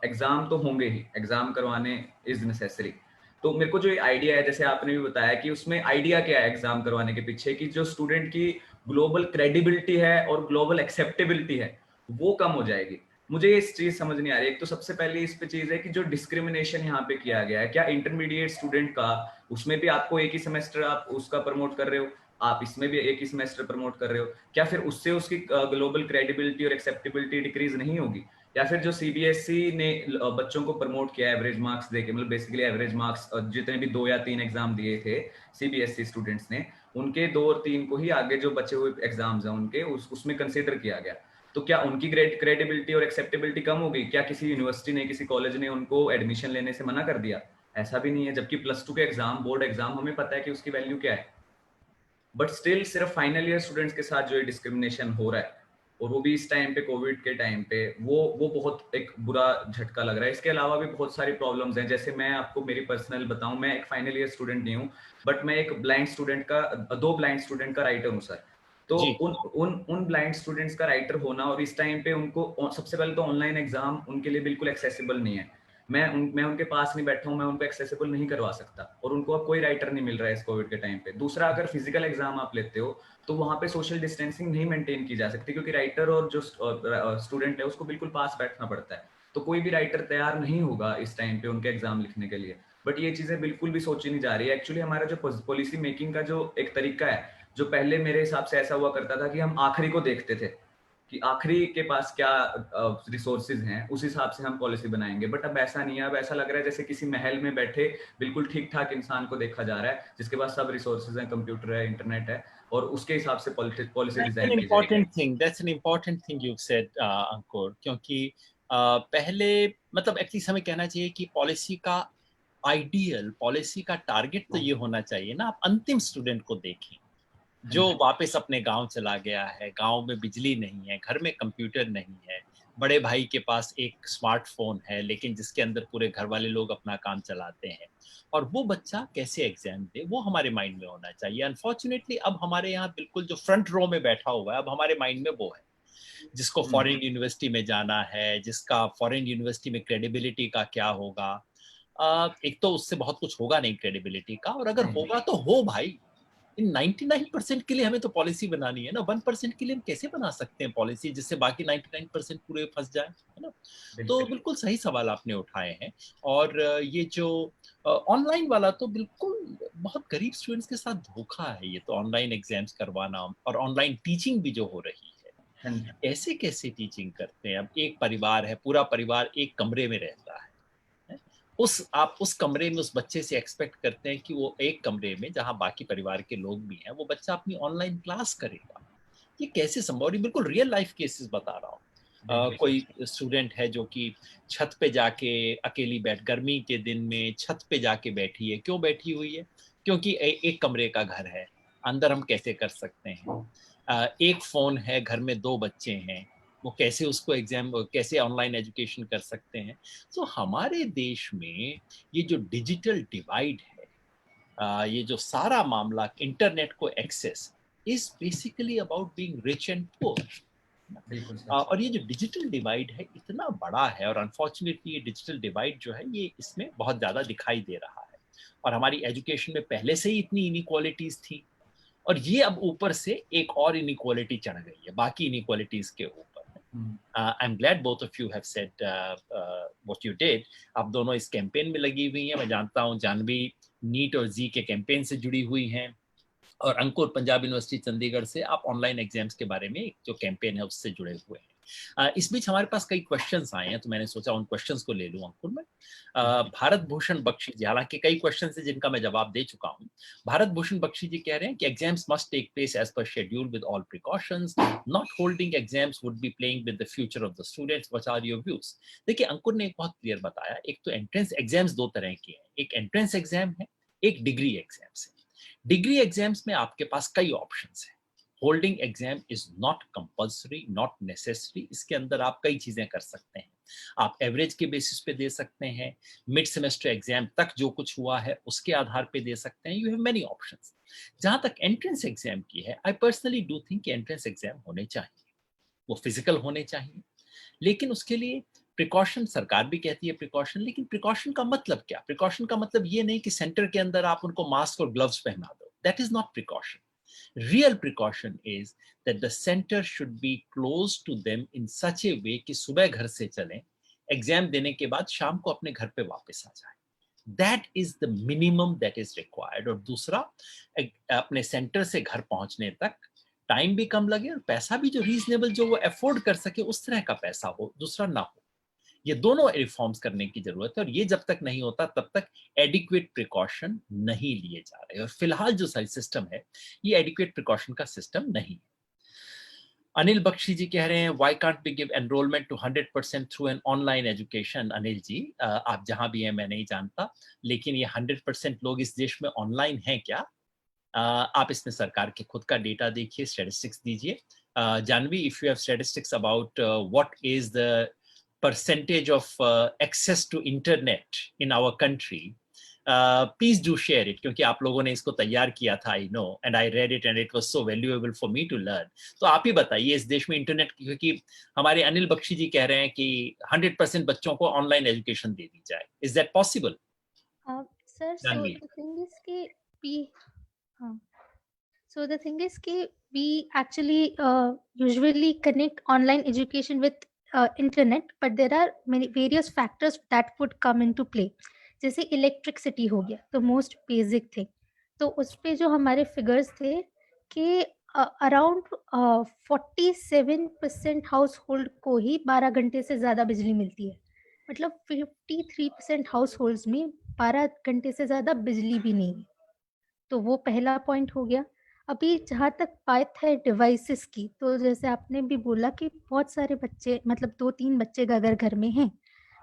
एग्ज़ाम तो होंगे ही, एग्ज़ाम करवाने इज़ नेसेसरी. तो मेरे को जो आइडिया है, जैसे आपने भी बताया कि उसमें आइडिया क्या है एग्जाम करवाने के पीछे, कि जो स्टूडेंट की ग्लोबल क्रेडिबिलिटी है और ग्लोबल एक्सेप्टेबिलिटी है वो कम हो जाएगी. मुझे इस चीज समझ नहीं आ रही. एक तो सबसे पहले इस पे चीज है कि जो डिस्क्रिमिनेशन यहाँ पे किया गया है, क्या इंटरमीडिएट स्टूडेंट का, उसमें भी आपको एक ही सेमेस्टर आप उसका प्रमोट कर रहे हो, आप इसमें भी एक ही सेमेस्टर प्रमोट कर रहे हो, क्या फिर उससे उसकी ग्लोबल क्रेडिबिलिटी और एक्सेप्टेबिलिटी डिक्रीज नहीं होगी? या फिर जो सीबीएसई ने बच्चों को प्रमोट किया एवरेज मार्क्स देके, मतलब बेसिकली एवरेज मार्क्स जितने भी 2 या 3 एग्जाम दिए थे सीबीएसई स्टूडेंट्स ने, उनके 2 और 3 को ही आगे जो बचे हुए एग्जाम्स हैं उनके उसमें कंसीडर किया गया. तो क्या उनकी क्रेडिबिलिटी और एक्सेप्टेबिलिटी कम हो गई? क्या किसी यूनिवर्सिटी ने, किसी कॉलेज ने उनको एडमिशन लेने से मना कर दिया? ऐसा भी नहीं है. जबकि +2 के एग्जाम, बोर्ड एग्जाम, हमें पता है कि उसकी वैल्यू क्या है. बट स्टिल सिर्फ फाइनल ईयर स्टूडेंट्स के साथ जो डिस्क्रिमिनेशन हो रहा है, और वो भी इस टाइम पे, कोविड के टाइम पे, वो बहुत एक बुरा झटका लग रहा है. इसके अलावा भी बहुत सारी प्रॉब्लम्स हैं. जैसे मैं आपको मेरी पर्सनल बताऊं, मैं एक फाइनल ईयर स्टूडेंट नहीं हूं, बट मैं एक ब्लाइंड स्टूडेंट का, 2 ब्लाइंड स्टूडेंट का राइटर हूं सर. तो उन ब्लाइंड स्टूडेंट्स का राइटर होना, और इस टाइम पे उनको सबसे पहले तो ऑनलाइन एग्जाम उनके लिए बिल्कुल एक्सेसिबल नहीं है. मैं उनके पास नहीं बैठा हूँ, मैं उनको एक्सेसिबल नहीं करवा सकता, और उनको अब कोई राइटर नहीं मिल रहा है इस कोविड के टाइम पे. दूसरा, अगर फिजिकल एग्जाम आप लेते हो तो वहाँ पे सोशल डिस्टेंसिंग नहीं मेंटेन की जा सकती, क्योंकि राइटर और जो स्टूडेंट है उसको बिल्कुल पास बैठना पड़ता है. तो कोई भी राइटर तैयार नहीं होगा इस टाइम पे उनके एग्जाम लिखने के लिए. बट ये चीजें बिल्कुल भी सोची नहीं जा रही है. एक्चुअली हमारा जो पॉलिसी मेकिंग का जो एक तरीका है, जो पहले मेरे हिसाब से ऐसा हुआ करता था कि हम आखिरी को देखते थे कि आखिरी के पास क्या रिसोर्सेज हैं, उस हिसाब से हम पॉलिसी बनाएंगे। बट अब ऐसा नहीं है, अब ऐसा लग रहा है जैसे किसी महल में बैठे बिल्कुल ठीक ठाक इंसान को देखा जा रहा है, जिसके पास सब रिसोर्सेज हैं, कंप्यूटर है, इंटरनेट है, और उसके हिसाब से पॉलिसी That's an डिजाइन की जाएगी। important thing. That's an important thing you've said, अंकुर, क्योंकि पहले मतलब एटलीस्ट हमें कहना चाहिए कि पॉलिसी का आइडियल, पॉलिसी का टारगेट तो ये होना चाहिए ना, आप अंतिम स्टूडेंट को देखें जो वापस अपने गांव चला गया है, गांव में बिजली नहीं है, घर में कंप्यूटर नहीं है, बड़े भाई के पास एक स्मार्टफोन है लेकिन जिसके अंदर पूरे घर वाले लोग अपना काम चलाते हैं, और वो बच्चा कैसे एग्जाम दे, वो हमारे माइंड में होना चाहिए। अनफॉर्चुनेटली अब हमारे यहाँ बिल्कुल जो फ्रंट रो में बैठा हुआ है, अब हमारे माइंड में वो है जिसको फॉरेन यूनिवर्सिटी में जाना है, जिसका फॉरेन यूनिवर्सिटी में क्रेडिबिलिटी का क्या होगा। एक तो उससे बहुत कुछ होगा नहीं क्रेडिबिलिटी का, और अगर होगा तो हो भाई, इन 99% के लिए हमें तो पॉलिसी बनानी है ना, 1% के लिए हम कैसे बना सकते हैं पॉलिसी जिससे बाकी 99% पूरे फंस जाए, है ना। तो बिल्कुल सही सवाल आपने उठाए हैं। और ये जो ऑनलाइन वाला तो बिल्कुल बहुत गरीब स्टूडेंट्स के साथ धोखा है, ये तो ऑनलाइन एग्जाम्स करवाना और ऑनलाइन टीचिंग भी जो हो रही है, ऐसे कैसे टीचिंग करते हैं। अब एक परिवार है, पूरा परिवार एक कमरे में रहता है, आप उस कमरे में उस बच्चे से एक्सपेक्ट करते हैं कि वो एक कमरे में जहां बाकी परिवार के लोग भी हैं, वो बच्चा अपनी ऑनलाइन क्लास करेगा। ये कैसे संभव। और बिल्कुल रियल लाइफ केसेस बता रहा हूँ। कोई स्टूडेंट है जो कि छत पे जाके अकेली गर्मी के दिन में छत पे जाके बैठी है। क्यों बैठी हुई है? क्योंकि एक कमरे का घर है, अंदर हम कैसे कर सकते हैं। एक फोन है, घर में 2 बच्चे हैं, वो कैसे उसको कैसे ऑनलाइन एजुकेशन कर सकते हैं। तो हमारे देश में ये जो डिजिटल डिवाइड है, ये जो सारा मामला इंटरनेट को access, is basically about being rich and poor. और ये जो डिजिटल डिवाइड है इतना बड़ा है, और अनफॉर्चुनेटली ये डिजिटल डिवाइड जो है ये इसमें बहुत ज्यादा दिखाई दे रहा है। और हमारी एजुकेशन में पहले से ही इतनी इनइक्वालिटीज थी, और ये अब ऊपर से एक और इनइक्वालिटी चढ़ गई है बाकी इनइक्वालिटीज के ऊपर। I am glad both of you have said what you did. आप दोनों इस कैंपेन में लगी हुई हैं। मैं जानता हूं जानवी नीट और जी के कैंपेन से जुड़ी हुई हैं, और अंकुर पंजाब यूनिवर्सिटी चंडीगढ़ से आप ऑनलाइन एग्जाम्स के बारे में जो कैंपेन है उससे जुड़े हुए हैं। इस बीच हमारे पास कई क्वेश्चंस आए हैं, तो मैंने सोचा उन क्वेश्चंस को ले लूं अंकुर में। भारत भूषण बख्शी जी, हालांकि कई क्वेश्चन है जिनका मैं जवाब दे चुका हूं। भारत भूषण बख्शी जी कह रहे हैं कि exams must take place as per schedule with all precautions, not holding exams would be playing with the future of the students. What are your views? देखिए अंकुर ने एक बहुत क्लियर बताया, एक तो एंट्रेंस एग्जाम्स 2 तरह के हैं, एक एंट्रेंस एग्जाम है, एक डिग्री एग्जाम्स है। डिग्री एग्जाम्स में आपके पास कई ऑप्शंस हैं। Holding exam is not compulsory, not necessary. इसके अंदर आप कई चीजें कर सकते हैं। आप एवरेज के बेसिस पे दे सकते हैं, मिड सेमेस्टर एग्जाम तक जो कुछ हुआ है उसके आधार पे दे सकते हैं। You have many options. जहां तक एंट्रेंस एग्जाम की है, I personally do think entrance exam होने चाहिए, वो फिजिकल होने चाहिए, लेकिन उसके लिए प्रिकॉशन, सरकार भी कहती है प्रिकॉशन, लेकिन प्रिकॉशन का मतलब क्या? प्रिकॉशन का मतलब ये नहीं कि सेंटर के अंदर आप उनको मास्क और ग्लव्स पहना दो। That is not precaution. Real precaution is that the center should be close to them in such a way कि सुबह घर से चलें, एग्जाम देने के बाद शाम को अपने घर पे वापस आ जाए। That is the minimum that is required। और दूसरा, अपने सेंटर से घर पहुंचने तक टाइम भी कम लगे और पैसा भी जो रीजनेबल, जो वो अफोर्ड कर सके उस तरह का पैसा हो, दूसरा ना हो। ये दोनों रिफॉर्म्स करने की जरूरत है, और ये जब तक नहीं होता तब तक एडिक्वेट प्रिकॉशन नहीं लिए जा रहे। और फिलहाल जो सिस्टम है ये एडिक्वेट प्रिकॉशन का सिस्टम नहीं है। अनिल बख्शी जी कह रहे हैं why can't we give enrolment to 100% through an online education. Anil ji, आप जहां भी हैं मैं नहीं जानता, लेकिन ये 100% लोग इस देश में ऑनलाइन हैं क्या? आप इसमें सरकार के खुद का डेटा देखिए, स्टैटिस्टिक्स दीजिए। Janvi, if you have statistics about what is the percentage of access to internet in our country, please do share it, क्योंकि आप लोगों ने इसको तैयार किया था, I know, and I read it and it was so valuable for me to learn। तो आप ही बताइए इस देश में इंटरनेट, क्योंकि हमारे अनिल बख्शी जी कह रहे हैं कि 100% बच्चों को ऑनलाइन एजुकेशन दे दी जाए। Is that possible? Sir, so the thing is कि we हाँ so the thing is कि we actually usually connect online education with internet, but there are many various factors that would come into play। जैसे electricity हो गया, तो most basic thing. तो उस पे जो हमारे फिगर्स थे कि अराउंड 47% हाउस होल्ड को ही 12 घंटे से ज़्यादा बिजली मिलती है। मतलब 53% हाउस होल्ड्स में 12 घंटे से ज़्यादा बिजली भी नहीं है। तो वो पहला पॉइंट हो गया। अभी जहाँ तक बात है डिवाइसेस की, तो जैसे आपने भी बोला कि बहुत सारे बच्चे, मतलब 2-3 बच्चे अगर घर में हैं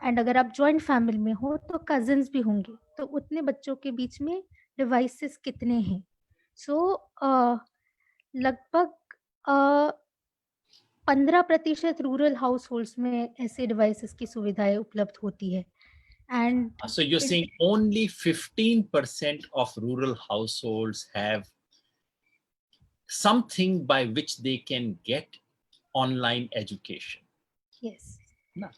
एंड अगर आप जॉइंट फैमिली में हो तो कज़िन्स भी होंगे, तो उतने बच्चों के बीच में डिवाइसेस कितने हैं? सो लगभग 15% रूरल हाउसहोल्ड्स में ऐसे डिवाइसेस की सुविधाएँ उपलब्ध होती है and So you're in saying only 15% of rural households have something by which they can get online education yes ना,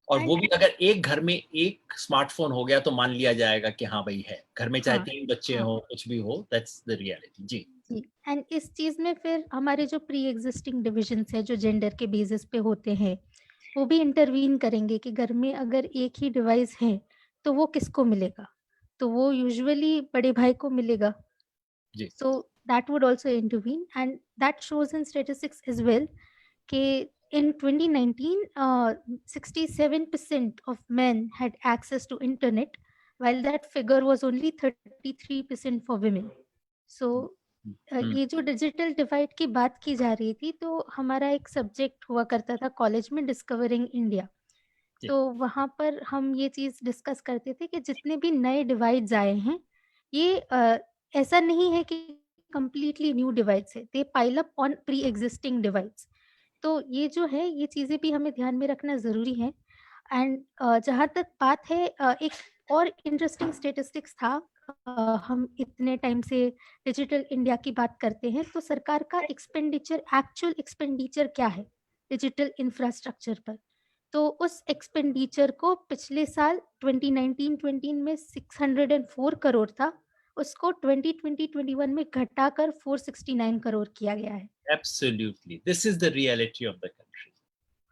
और वो एंड भी अगर एक घर में एक स्मार्टफोन हो गया तो मान लिया जाएगा कि हाँ भाई है, घर में चाहे हाँ, 3 बच्चे हाँ। हो, कुछ भी हो, दैट्स द रियलिटी। जी। जी, एंड इस चीज़ में फिर हमारे जो प्री एग्जिस्टिंग डिविजन्स हैं, जो जेंडर के बेसिस पे होते हैं, वो भी इंटरवीन करेंगे कि घर में अगर एक ही डिवाइस है, तो वो किसको मिलेगा? तो वो यूजुअली बड़े भाई को मिलेगा। जी। So that would also intervene, and that shows in statistics as well कि in 2019 67% of men had access to internet, while that figure was only 33% for women. So हम्म। ये जो डिजिटल डिवाइड की बात की जा रही थी, तो हमारा एक सब्जेक्ट हुआ करता था कॉलेज में, डिस्कवरिंग इंडिया। जी। तो वहाँ पर हम ये चीज़ डिस्कस करते थे कि जितने भी नए डिवाइड्स आए हैं, ये ऐसा नहीं है कि कंप्लीटली न्यू डिवाइड्स है, they pile up on pre existing divides. तो ये जो है, ये चीज़ें भी हमें ध्यान में रखना ज़रूरी है। एंड जहाँ तक बात है, एक और इंटरेस्टिंग स्टैटिस्टिक्स था। अ, हम इतने टाइम से डिजिटल इंडिया की बात करते हैं, तो सरकार का एक्सपेंडिचर, एक्चुअल एक्सपेंडिचर क्या है डिजिटल इंफ्रास्ट्रक्चर पर? तो उस एक्सपेंडिचर को पिछले साल 2019-20 में 604 करोड़ था, उसको 2020-21 में घटाकर 469 करोड़ किया गया है। Absolutely, this is the reality of the country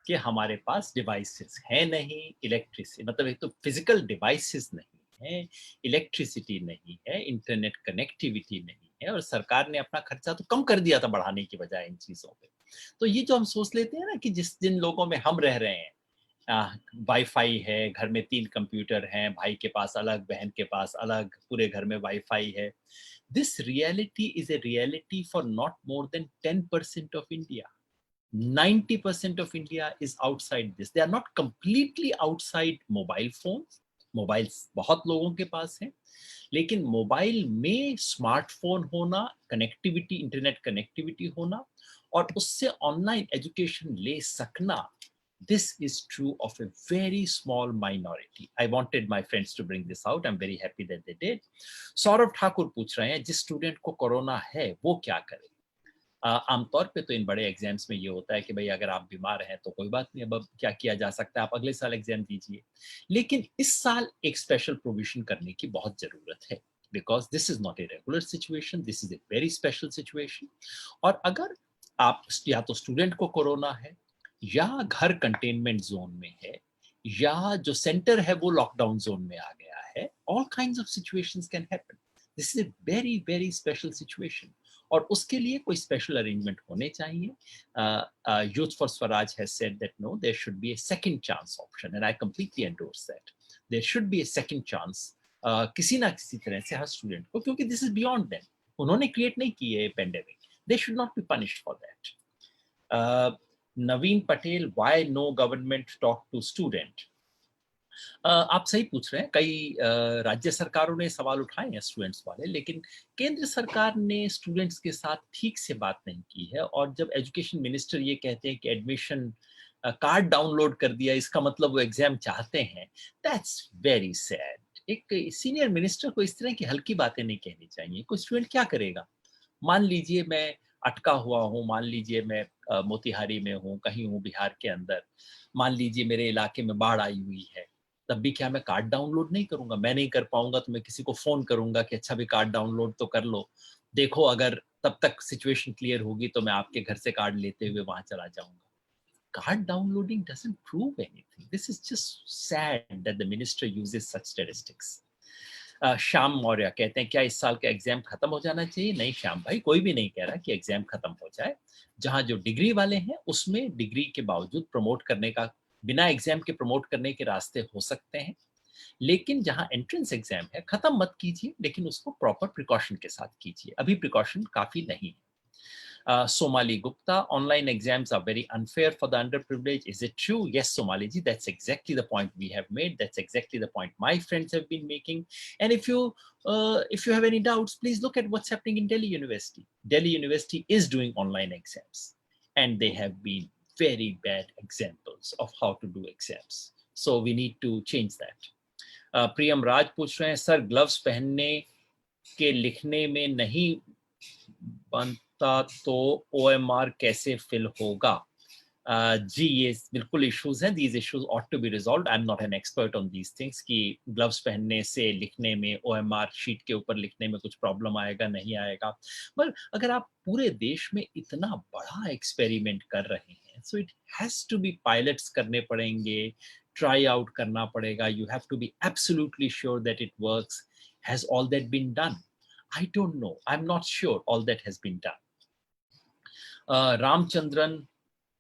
कि हमारे पास डिवाइसेस है नहीं, इलेक्ट्रिसिटी, मतलब एक तो फिजिकल डिवाइसेस नहीं है, इलेक्ट्रिसिटी नहीं है, इंटरनेट कनेक्टिविटी नहीं है, और सरकार ने अपना खर्चा तो कम कर दिया था बढ़ाने की बजाय इन चीजों पे। तो ये जो हम सोच लेते हैं ना कि जिन लोगों में हम रह रहे हैं, वाईफाई है, घर में 3 कंप्यूटर हैं, भाई के पास अलग, बहन के पास अलग, पूरे घर में वाईफाई है। This reality is a reality for not more than 10% of India. 90% of India is outside this. They are not completely outside mobile phones. Mobiles बहुत लोगों के पास हैं, लेकिन मोबाइल में स्मार्टफोन होना, कनेक्टिविटी, इंटरनेट कनेक्टिविटी होना और उससे ऑनलाइन एजुकेशन ले सकना, this is true of a very small minority. I wanted my friends to bring this out. I'm very happy that they did. Saurabh Thakur पूछ रहे हैं, जिस स्टूडेंट को कोरोना है वो क्या करे? आमतौर पे तो इन बड़े एग्जाम्स में ये होता है कि भाई अगर आप बीमार हैं तो कोई बात नहीं, अब क्या किया जा सकता है, आप अगले साल एग्जाम दीजिए। लेकिन इस साल एक स्पेशल प्रोविजन करने की बहुत जरूरत है, because this is not a regular situation, this is a very special situation. और अगर आप या तो स्टूडेंट को कोरोना है, या घर कंटेनमेंट जोन में है, या जो सेंटर है वो लॉकडाउन जोन में आ गया है, all kinds of situations can happen. This is a very very special situation, और उसके लिए कोई स्पेशल अरेंजमेंट होने चाहिए। Youth for Swaraj has said that no, there should be a second chance option, and I completely endorse that. There should be a second chance किसी ना किसी तरह से हर स्टूडेंट को, क्योंकि दिस इज बियॉन्ड देम, उन्होंने क्रिएट नहीं की है pandemic, they should not be punished for that. Naveen Patel, why no government talk to student? आप सही पूछ रहे हैं, कई राज्य सरकारों ने सवाल उठाए हैं स्टूडेंट्स वाले, लेकिन केंद्र सरकार ने स्टूडेंट्स के साथ ठीक से बात नहीं की है। और जब एजुकेशन मिनिस्टर ये कहते हैं कि एडमिशन कार्ड डाउनलोड कर दिया, इसका मतलब वो एग्जाम चाहते हैं, दैट्स वेरी सैड। एक सीनियर मिनिस्टर को इस तरह की हल्की बातें नहीं कहनी चाहिए। कोई स्टूडेंट क्या करेगा? मान लीजिए मैं अटका हुआ हूँ, मान लीजिए मैं मोतिहारी में हूँ, कहीं हूँ बिहार के अंदर, मान लीजिए मेरे इलाके में बाढ़ आई हुई है, तब भी क्या मैं कार्ड डाउनलोड नहीं करूंगा? मैं नहीं कर पाऊंगा तो मैं किसी को फोन करूंगा कि अच्छा भी कार्ड डाउनलोड तो कर लो, देखो अगर तब तक सिचुएशन क्लियर होगी तो मैं आपके घर से कार्ड लेते हुए वहां चला जाऊंगा। Card downloading doesn't prove anything. This is just sad that the minister uses such statistics. Shyam Maurya कहते हैं क्या इस साल का एग्जाम खत्म हो जाना चाहिए? नहीं श्याम भाई, कोई भी नहीं कह रहा कि एग्जाम खत्म हो जाए। जहां जो डिग्री वाले हैं उसमें डिग्री के बावजूद प्रमोट करने का, बिना एग्जाम के प्रमोट करने के रास्ते हो सकते हैं। लेकिन जहां एंट्रेंस एग्जाम है, खत्म मत कीजिए, लेकिन उसको प्रॉपर प्रिकॉशन के साथ कीजिए। अभी प्रिकॉशन काफी नहीं है। Somali Gupta, online exams are very unfair for the underprivileged. Is it true? Yes, Somali ji, that's exactly the point we have made. That's exactly the point my friends have been making. And if you have any doubts, please look at what's happening in Delhi University. Delhi University is doing online exams, and they have been very bad examples of how to do exams. So we need to change that. प्रियम राज पूछ रहे हैं sir gloves पहनने के लिखने में नहीं बनता तो OMR कैसे फिल होगा? जी ये बिल्कुल इश्यूज हैं. these issues ought to be resolved. I'm not an expert on these things कि ग्लव्स पहनने से लिखने में OMR शीट के ऊपर लिखने में कुछ प्रॉब्लम आएगा नहीं आएगा. पर अगर आप पूरे देश में इतना बड़ा एक्सपेरिमेंट कर रहे हैं, so it has to be pilots करने पड़ेंगे, try out करना पड़ेगा. You have to be absolutely sure that it works. Has all that been done? I don't know. I'm not sure all that has been done. Ramchandran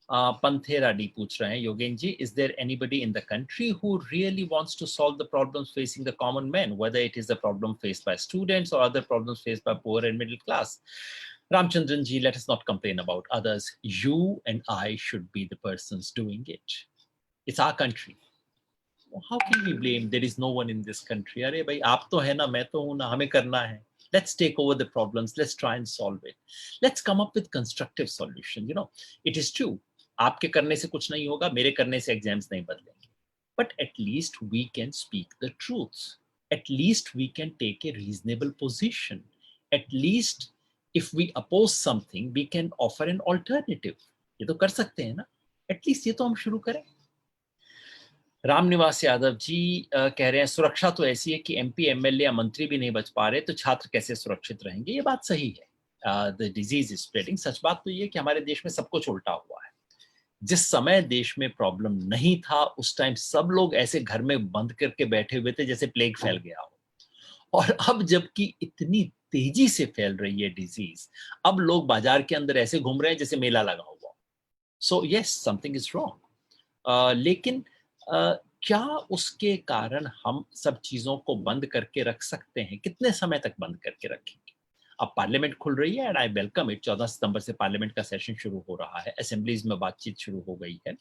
Panthera D पूछ रहे हैं योगेन जी, is there anybody in the country who really wants to solve the problems facing the common man, whether it is the problem faced by students or other problems faced by poor and middle class? Ramchandran ji, let us not complain about others. You and I should be the persons doing it. It's our country. How can we blame? There is no one in this country. अरे भाई आप तो है ना, मैं तो हूँ ना, हमें करना है. Let's take over the problems. Let's try and solve it. Let's come up with constructive solution. You know, it is true. आपके करने से कुछ नहीं होगा, मेरे करने से एग्जाम्स नहीं बदलेंगे. But at least we can speak the truth. At least we can take a reasonable position. At least if we oppose something, we can offer an alternative. ये तो कर सकते हैं ना. At least ये तो हम शुरू करें. रामनिवास यादव जी कह रहे हैं सुरक्षा तो ऐसी है कि MP, MLA या मंत्री भी नहीं बच पा रहे, तो छात्र कैसे सुरक्षित रहेंगे? ये बात सही है. The disease is spreading. सच बात तो ये कि हमारे देश में सब कुछ उल्टा हुआ है. जिस समय देश में प्रॉब्लम नहीं था, उस टाइम सब लोग ऐसे घर में बंद करके बैठे हुए थे जैसे प्लेग फैल गया हो. और अब जबकि इतनी तेजी से फैल रही है डिजीज, अब लोग बाजार के अंदर ऐसे घूम रहे हैं जैसे मेला लगा हुआ. So yes, something is wrong. लेकिन क्या उसके कारण हम सब चीजों को बंद करके रख सकते हैं? कितने समय तक बंद करके रखेंगे? अब पार्लियामेंट खुल रही है एंड आई वेलकम इट. 14 सितंबर से पार्लियामेंट का सेशन शुरू हो रहा है. असेंबलीज में बातचीत शुरू हो गई है.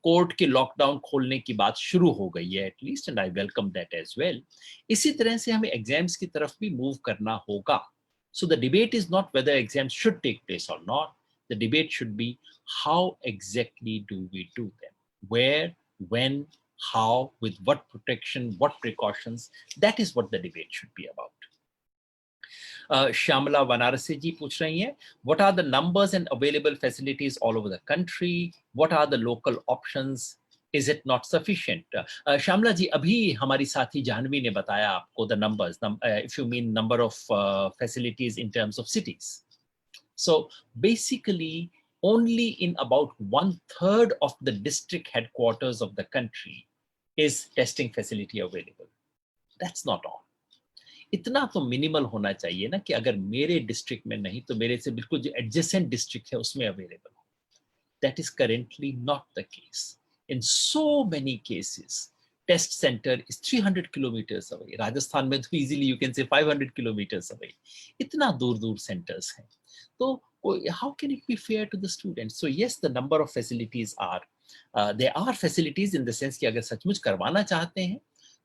कोर्ट के लॉकडाउन खोलने की बात शुरू हो गई है at least, and I welcome that as well. इसी तरह से हमें एग्जाम्स की तरफ भी मूव करना होगा. So the debate is not whether exams should take place or not. The debate should be how exactly do we do them, where, when, how, with what protection, what precautions. That is what the debate should be about. Shyamala Vanarasi ji पूछ रही हैं, what are the numbers and available facilities all over the country? What are the local options? Is it not sufficient? Shyamala ji, अभी हमारी साथी जानवी ने बताया आपको the numbers, if you mean number of facilities in terms of cities. So basically, only in about 1/3 of the district headquarters of the country is testing facility available. That's not all. इतना तो minimal होना चाहिए ना कि अगर मेरे district में नहीं तो मेरे से बिल्कुल जो एडजेसेंट डिस्ट्रिक्ट है उसमें अवेलेबल हो. That is currently not the case. In so many cases, test center is 300 kilometers away. Rajasthan में तो easily you can say 500 kilometers away. इतना दूर दूर centers हैं. तो how can it be fair to the students? So yes, the number of facilities are, there are facilities in the sense कि अगर सचमुच करवाना चाहते हैं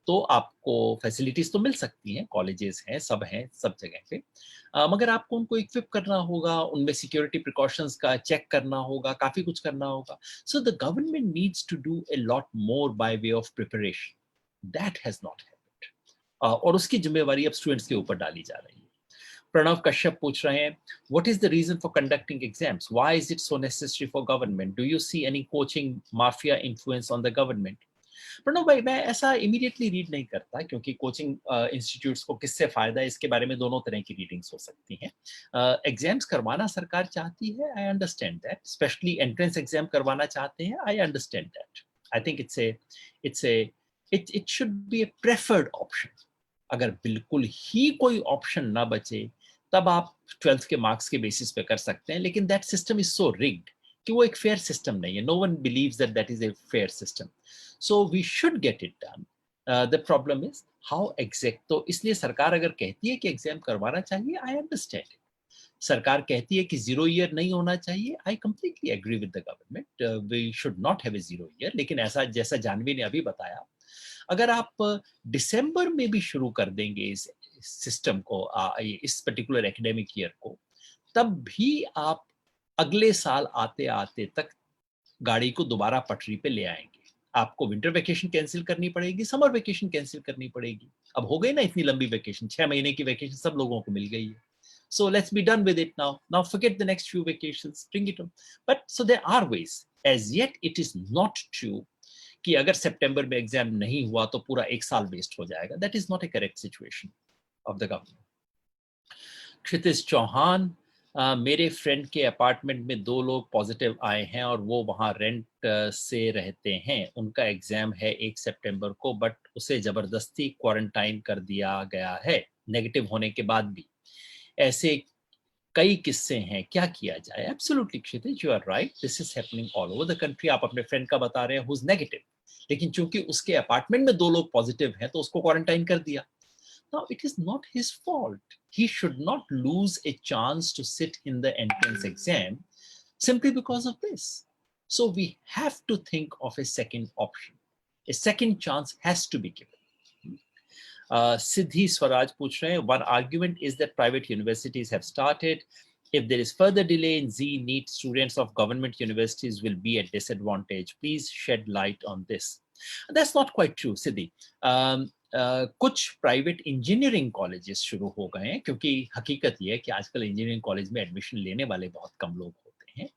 तो आपको फैसिलिटीज तो मिल सकती हैं, कॉलेजेस हैं, सब जगह पे. मगर आपको उनको इक्विप करना होगा, उनमें सिक्योरिटी प्रिकॉशंस का चेक करना होगा, काफी कुछ करना होगा. So the government needs to do a lot more by way of preparation. That has not happened, और उसकी जिम्मेवारी अब स्टूडेंट्स के ऊपर डाली जा रही है. प्रणव कश्यप पूछ रहे हैं, what is the reason for conducting exams? Why is it so necessary for government? Do you see any coaching mafia influence on the government? Pranav भाई, मैं ऐसा इमीडिएटली रीड नहीं करता, क्योंकि कोचिंग इंस्टीट्यूट्स को किससे फायदा है इसके बारे में दोनों तरह की रीडिंग्स हो सकती हैं. एग्जाम्स करवाना सरकार चाहती है, आई understand that. Specially entrance exam करवाना चाहते हैं, आई understand that. I think it should be a preferred option. अगर बिल्कुल ही कोई ऑप्शन ना बचे तब आप 12th के मार्क्स के बेसिस पे कर सकते हैं, लेकिन that system is so rigged कि वो एक फेयर सिस्टम नहीं है. No one believes that that is a fair system. So we should get it done. The problem is how exact. तो इसलिए सरकार अगर कहती है कि एग्जाम करवाना चाहिए, आई अंडरस्टैंड. सरकार कहती है कि 0 ईयर नहीं होना चाहिए, I completely agree with the government. We should not have a 0 year. लेकिन ऐसा जैसा जानवी ने अभी बताया, अगर आप दिसंबर में भी शुरू कर देंगे इस सिस्टम को, इस पर्टिकुलर एकेडमिक ईयर को, तब भी आप अगले साल आते आते तक गाड़ी को दोबारा पटरी पे ले आएंगे. आपको विंटर वेकेशन कैंसिल करनी पड़ेगी, समर वेकेशन कैंसिल करनी पड़ेगी. अब हो गई ना इतनी लंबी वेकेशन, 6 महीने की वेकेशन सब लोगों को मिल गई है. So let's be done with it now. Now forget the next few vacations, bring it on. But so there are ways. As yet it is not true कि अगर सितंबर में एग्जाम नहीं हुआ तो पूरा एक साल वेस्ट हो जाएगा. That is not a correct situation of the government. क्षितिज चौहान, मेरे फ्रेंड के अपार्टमेंट में 2 लोग पॉजिटिव आए हैं और वो वहाँ रेंट से रहते हैं. उनका एग्जाम है 1 सितंबर को, बट उसे जबरदस्ती क्वारंटाइन कर दिया गया है नेगेटिव होने के बाद भी. ऐसे कई किस्से हैं, क्या किया जाए? Absolutely Kshitij, you are right, this is happening all over the country. आप अपने फ्रेंड का बता रहे हैं हु इज नेगेटिव, लेकिन चूंकि उसके अपार्टमेंट में 2 लोग पॉजिटिव हैं तो उसको क्वारंटाइन कर दिया. Now it is not his fault. He should not lose a chance to sit in the entrance exam simply because of this. So we have to think of a second option. A second chance has to be given. Siddhi Swaraj पूछ रहे हैं, one argument is that private universities have started. If there is further delay in Z NEET, students of government universities will be at disadvantage. Please shed light on this. That's not quite true, Siddhi. कुछ private engineering colleges शुरू हो गए हैं, क्योंकि हकीकत ये है कि आजकल इंजीनियरिंग कॉलेज में एडमिशन लेने वाले बहुत कम लोग होते हैं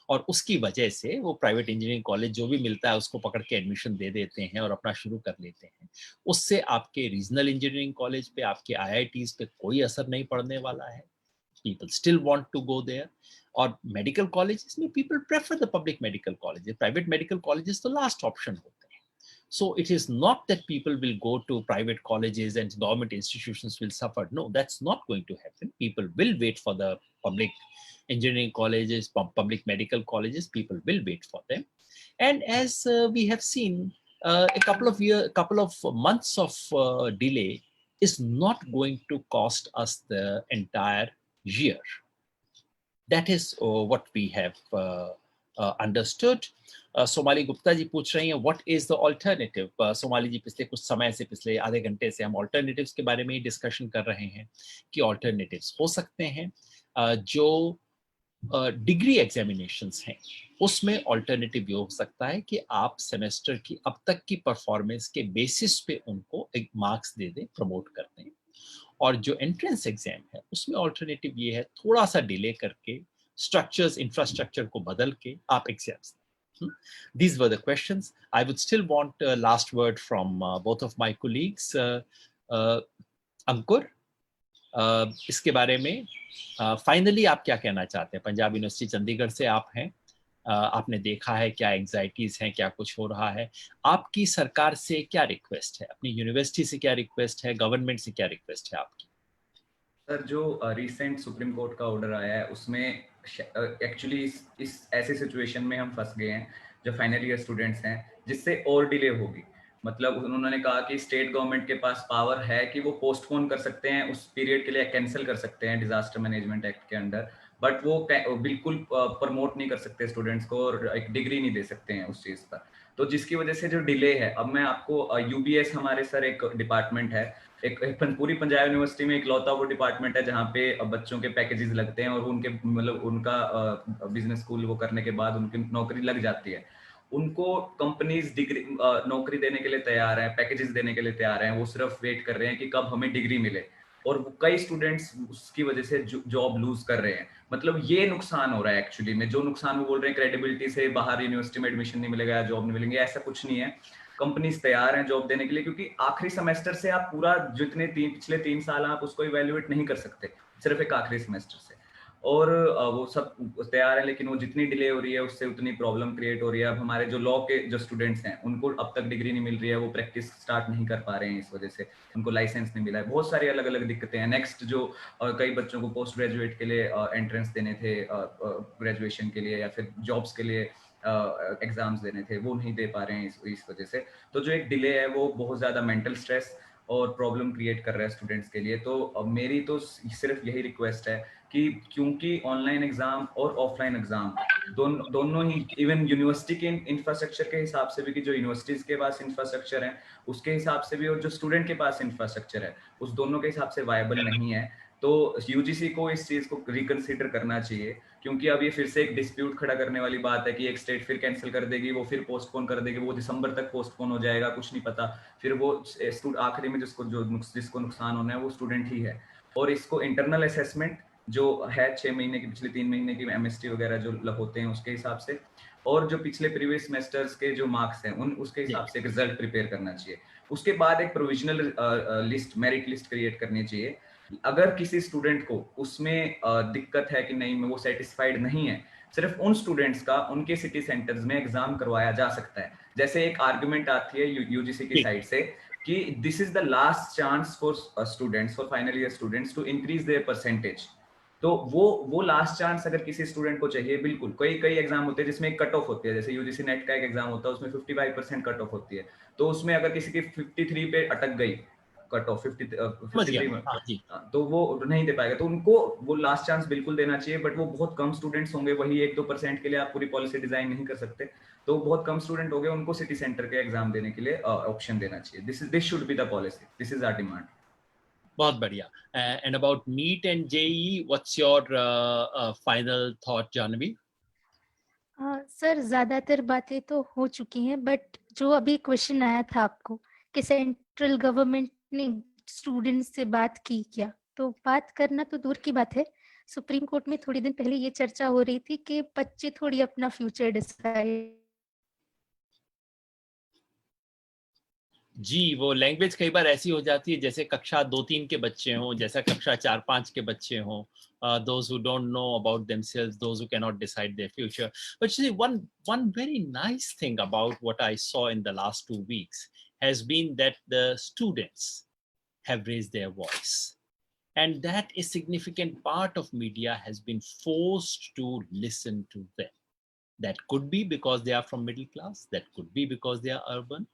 और उसकी वजह से वो प्राइवेट इंजीनियरिंग कॉलेज जो भी मिलता है उसको पकड़ के एडमिशन दे देते हैं और अपना शुरू कर लेते हैं. उससे आपके रीजनल इंजीनियरिंग कॉलेज पे, आपके IITs पे कोई असर नहीं पड़ने वाला है. People still want to go there. और मेडिकल कॉलेजेस में people prefer the public medical colleges. Private medical colleges तो लास्ट ऑप्शन होते हैं. So it is not that people will go to private colleges and government institutions will suffer. No, that's not going to happen. People will wait for the public engineering colleges, public medical colleges. People will wait for them. And as we have seen, a couple of months of delay is not going to cost us the entire year. That is what we have understood. Somali Gupta ji पूछ रही हैं, what is the alternative. Somali ji, पिछले कुछ समय से, पिछले आधे घंटे से हम ऑल्टरनेटिव्स के बारे में ही डिस्कशन कर रहे हैं कि ऑल्टरनेटिव्स हो सकते हैं. जो डिग्री एग्जामिनेशंस हैं उसमें ऑल्टरनेटिव ये हो सकता है कि आप सेमेस्टर की अब तक की परफॉर्मेंस के बेसिस पे उनको एक मार्क्स दे दें, प्रमोट कर दें. और जो एंट्रेंस एग्जाम है उसमें ऑल्टरनेटिव ये है, थोड़ा सा डिले करके स्ट्रक्चर्स, इंफ्रास्ट्रक्चर को बदल के आप exams. These were the questions. I would still want a last word from both of my colleagues. Ankur, इसके बारे में फाइनली आप क्या कहना चाहते हैं? पंजाब यूनिवर्सिटी चंडीगढ़ से आप हैं, आपने देखा है क्या एंग्जाइटीज हैं, क्या कुछ हो रहा है. आपकी सरकार से क्या रिक्वेस्ट है, अपनी यूनिवर्सिटी से क्या रिक्वेस्ट है, गवर्नमेंट से क्या रिक्वेस्ट है आपकी? सर, जो रिसेंट सुप्रीम कोर्ट का ऑर्डर आया है उसमें एक्चुअली इस ऐसे सिचुएशन में हम फंस गए हैं जो फाइनल ईयर स्टूडेंट्स हैं, जिससे और डिले होगी. मतलब उन्होंने कहा कि स्टेट गवर्नमेंट के पास पावर है कि वो पोस्टपोन कर सकते हैं, उस पीरियड के लिए कैंसिल कर सकते हैं डिजास्टर मैनेजमेंट एक्ट के अंडर, बट वो बिल्कुल प्रमोट नहीं कर सकते स्टूडेंट्स को और एक डिग्री नहीं दे सकते हैं उस चीज़ पर. तो जिसकी वजह से जो डिले है, अब मैं आपको UBS हमारे सर एक डिपार्टमेंट है, एक पूरी पंजाब यूनिवर्सिटी में इकलौता वो डिपार्टमेंट है जहाँ पे बच्चों के पैकेजेस लगते हैं और उनके मतलब उनका बिजनेस स्कूल वो करने के बाद उनकी नौकरी लग जाती है. उनको कंपनीज डिग्री नौकरी देने के लिए तैयार है, पैकेजेस देने के लिए तैयार हैं, वो सिर्फ वेट कर रहे हैं कि कब हमें डिग्री मिले. और कई स्टूडेंट्स उसकी वजह से जॉब लूज कर रहे हैं. मतलब ये नुकसान हो रहा है एक्चुअली में. जो नुकसान वो बोल रहे हैं क्रेडिबिलिटी से, बाहर यूनिवर्सिटी में एडमिशन नहीं मिलेगा, जॉब नहीं मिलेंगे, ऐसा कुछ नहीं है. कंपनीज तैयार हैं जॉब देने के लिए, क्योंकि आखिरी सेमेस्टर से आप पूरा जितने पिछले 3 साल आप उसको इवेल्युएट नहीं कर सकते, सिर्फ एक आखिरी सेमेस्टर से. और वो सब तैयार है, लेकिन वो जितनी डिले हो रही है उससे उतनी प्रॉब्लम क्रिएट हो रही है। अब हमारे जो लॉ के जो स्टूडेंट्स हैं उनको अब तक डिग्री नहीं मिल रही है, वो प्रैक्टिस स्टार्ट नहीं कर पा रहे हैं, इस वजह से उनको लाइसेंस नहीं मिला है। बहुत सारी अलग अलग दिक्कतें हैं। नेक्स्ट जो कई बच्चों को पोस्ट ग्रेजुएट के लिए एंट्रेंस देने थे, ग्रेजुएशन के लिए या फिर जॉब्स के लिए एग्जाम्स देने थे, वो नहीं दे पा रहे हैं इस वजह से। तो जो एक डिले है वो बहुत ज़्यादा मेंटल स्ट्रेस और प्रॉब्लम क्रिएट कर रहा है स्टूडेंट्स के लिए। तो मेरी तो सिर्फ यही रिक्वेस्ट है कि क्योंकि ऑनलाइन एग्जाम और ऑफलाइन एग्जाम दोनों ही, इवन यूनिवर्सिटी के इंफ्रास्ट्रक्चर के हिसाब से भी, कि जो यूनिवर्सिटीज के पास इंफ्रास्ट्रक्चर है उसके हिसाब से भी, और जो स्टूडेंट के पास इंफ्रास्ट्रक्चर है उस दोनों के हिसाब से वायबल नहीं है। तो यूजीसी को इस चीज को रिकंसीडर करना चाहिए, क्योंकि अब ये फिर से एक डिस्प्यूट खड़ा करने वाली बात है कि एक स्टेट फिर कैंसिल कर देगी, वो फिर पोस्टपोन कर देगी, वो दिसंबर तक पोस्टपोन हो जाएगा, कुछ नहीं पता। फिर वो आखिरी में जिसको नुकसान होना है वो स्टूडेंट ही है। और इसको इंटरनल असेसमेंट जो है 6 महीने की, पिछले 3 महीने की एमएसटी वगैरह जो होते हैं उसके हिसाब से, और जो पिछले प्रीवियस सेमेस्टर्स के जो मार्क्स हैं उसके हिसाब से एक रिजल्ट प्रिपेयर करना चाहिए। उसके बाद एक provisional list, merit list create करनी चाहिए। अगर किसी स्टूडेंट को उसमें दिक्कत है कि नहीं, वो सेटिस्फाइड नहीं है, सिर्फ उन स्टूडेंट्स का उनके सिटी सेंटर्स में एग्जाम करवाया जा सकता है। जैसे एक आर्गुमेंट आती है यूजीसी की साइड से कि this is the last chance for students, for final year students to increase their percentage. तो वो लास्ट चांस अगर किसी स्टूडेंट को चाहिए, बिल्कुल कई एग्जाम होते हैं जिसमें एक कट ऑफ होती है, जैसे यूजीसी नेट का एक एग्जाम होता है उसमें 55% कट ऑफ होती है। तो उसमें अगर किसी की 53 पे अटक गई कट ऑफ, 53 में, हाँ जी। तो वो नहीं दे पाएगा। तो उनको वो लास्ट चांस बिल्कुल देना चाहिए, बट वो बहुत कम स्टूडेंट्स होंगे, वही 1-2% के लिए आप पूरी पॉलिसी डिजाइन नहीं कर सकते। तो बहुत कम स्टूडेंट हो गए, उनको सिटी सेंटर के एग्जाम देने के लिए ऑप्शन देना चाहिए। This should be the policy, this is our demand. बहुत बढ़िया। And about NEET and JEE, what's your final thought, Janvi? Sir ज़्यादातर बातें तो हो चुकी हैं, बट जो अभी क्वेश्चन आया था आपको कि सेंट्रल गवर्नमेंट ने स्टूडेंट्स से बात की क्या, तो बात करना तो दूर की बात है। सुप्रीम कोर्ट में थोड़ी दिन पहले ये चर्चा हो रही थी कि बच्चे थोड़ी अपना फ्यूचर डिसाइड। जी, वो लैंग्वेज कई बार ऐसी हो जाती है जैसे कक्षा 2-3 के बच्चे हों, जैसा कक्षा 4-5 के बच्चे हों, those who don't know about themselves, those who cannot decide their future. But see, one very nice thing about what I saw in the last 2 weeks has been that the students have raised their voice. And that a significant part of media has been forced to listen to them. That could be because they are from middle class, that could be because they are urban.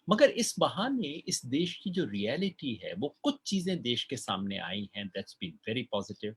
मगर इस बहाने इस देश की जो reality है, वो कुछ चीजें देश के सामने आई हैं, that's been very positive.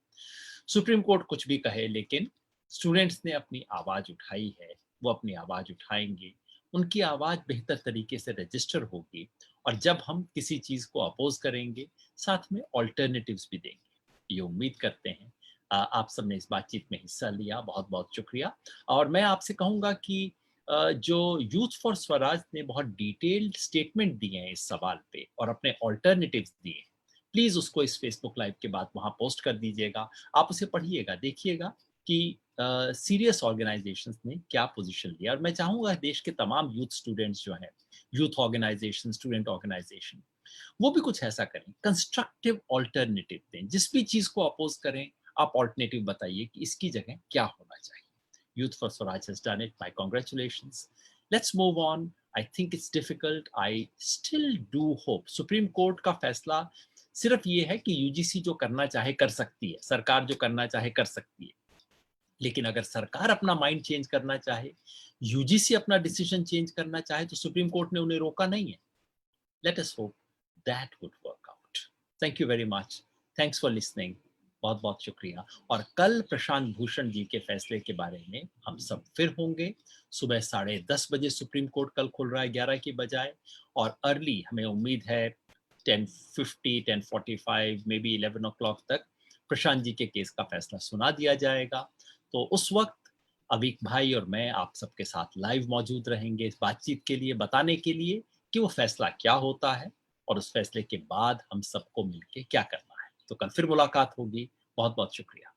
Supreme court कुछ भी कहे, लेकिन स्टूडेंट्स ने अपनी आवाज उठाई है, वो अपनी आवाज उठाएंगे, उनकी आवाज बेहतर तरीके से रजिस्टर होगी, और जब हम किसी चीज को अपोज करेंगे, साथ में ऑल्टरनेटिव्स भी देंगे। ये उम्मीद करते हैं। आप सबने इस बातचीत में हिस्सा लिया, बहुत बहुत शुक्रिया। और मैं आपसे कहूंगा कि जो यूथ फॉर स्वराज ने बहुत डिटेल्ड स्टेटमेंट दिए हैं इस सवाल पे और अपने ऑल्टरनेटिव्स दिए हैं, प्लीज उसको इस फेसबुक लाइव के बाद वहां पोस्ट कर दीजिएगा। आप उसे पढ़िएगा, देखिएगा कि सीरियस ऑर्गेनाइजेशंस ने क्या पोजीशन लिया। और मैं चाहूंगा देश के तमाम यूथ स्टूडेंट्स जो हैं, यूथ ऑर्गेनाइजेशन, स्टूडेंट ऑर्गेनाइजेशन, वो भी कुछ ऐसा करें, कंस्ट्रक्टिव ऑल्टरनेटिव दें। जिस भी चीज को अपोज करें, आप ऑल्टरनेटिव बताइए कि इसकी जगह क्या होना चाहिए। Youth for Swaraj has done it. My congratulations. Let's move on. I think it's difficult. I still do hope. Supreme Court का फैसला सिर्फ ये है कि यूजीसी जो करना चाहे कर सकती है, सरकार जो करना चाहे कर सकती है। लेकिन अगर सरकार अपना माइंड चेंज करना चाहे, यूजीसी अपना डिसीजन चेंज करना चाहे, तो सुप्रीम कोर्ट ने उन्हें रोका नहीं है। Let us hope that would work out. Thank you very much. Thanks for listening. बहुत बहुत शुक्रिया। और कल प्रशांत भूषण जी के फैसले के बारे में हम सब फिर होंगे। सुबह 10:30 बजे सुप्रीम कोर्ट कल खुल रहा है, 11 की बजाय, और अर्ली हमें उम्मीद है 10:50, 10:45, मे बी 11 o'clock तक प्रशांत जी के केस का फैसला सुना दिया जाएगा। तो उस वक्त अवीक भाई और मैं आप सबके साथ लाइव मौजूद रहेंगे इस बातचीत के लिए, बताने के लिए कि वो फैसला क्या होता है और उस फैसले के बाद हम सबको मिलके क्या करना है। तो कल फिर मुलाकात होगी। बहुत बहुत शुक्रिया।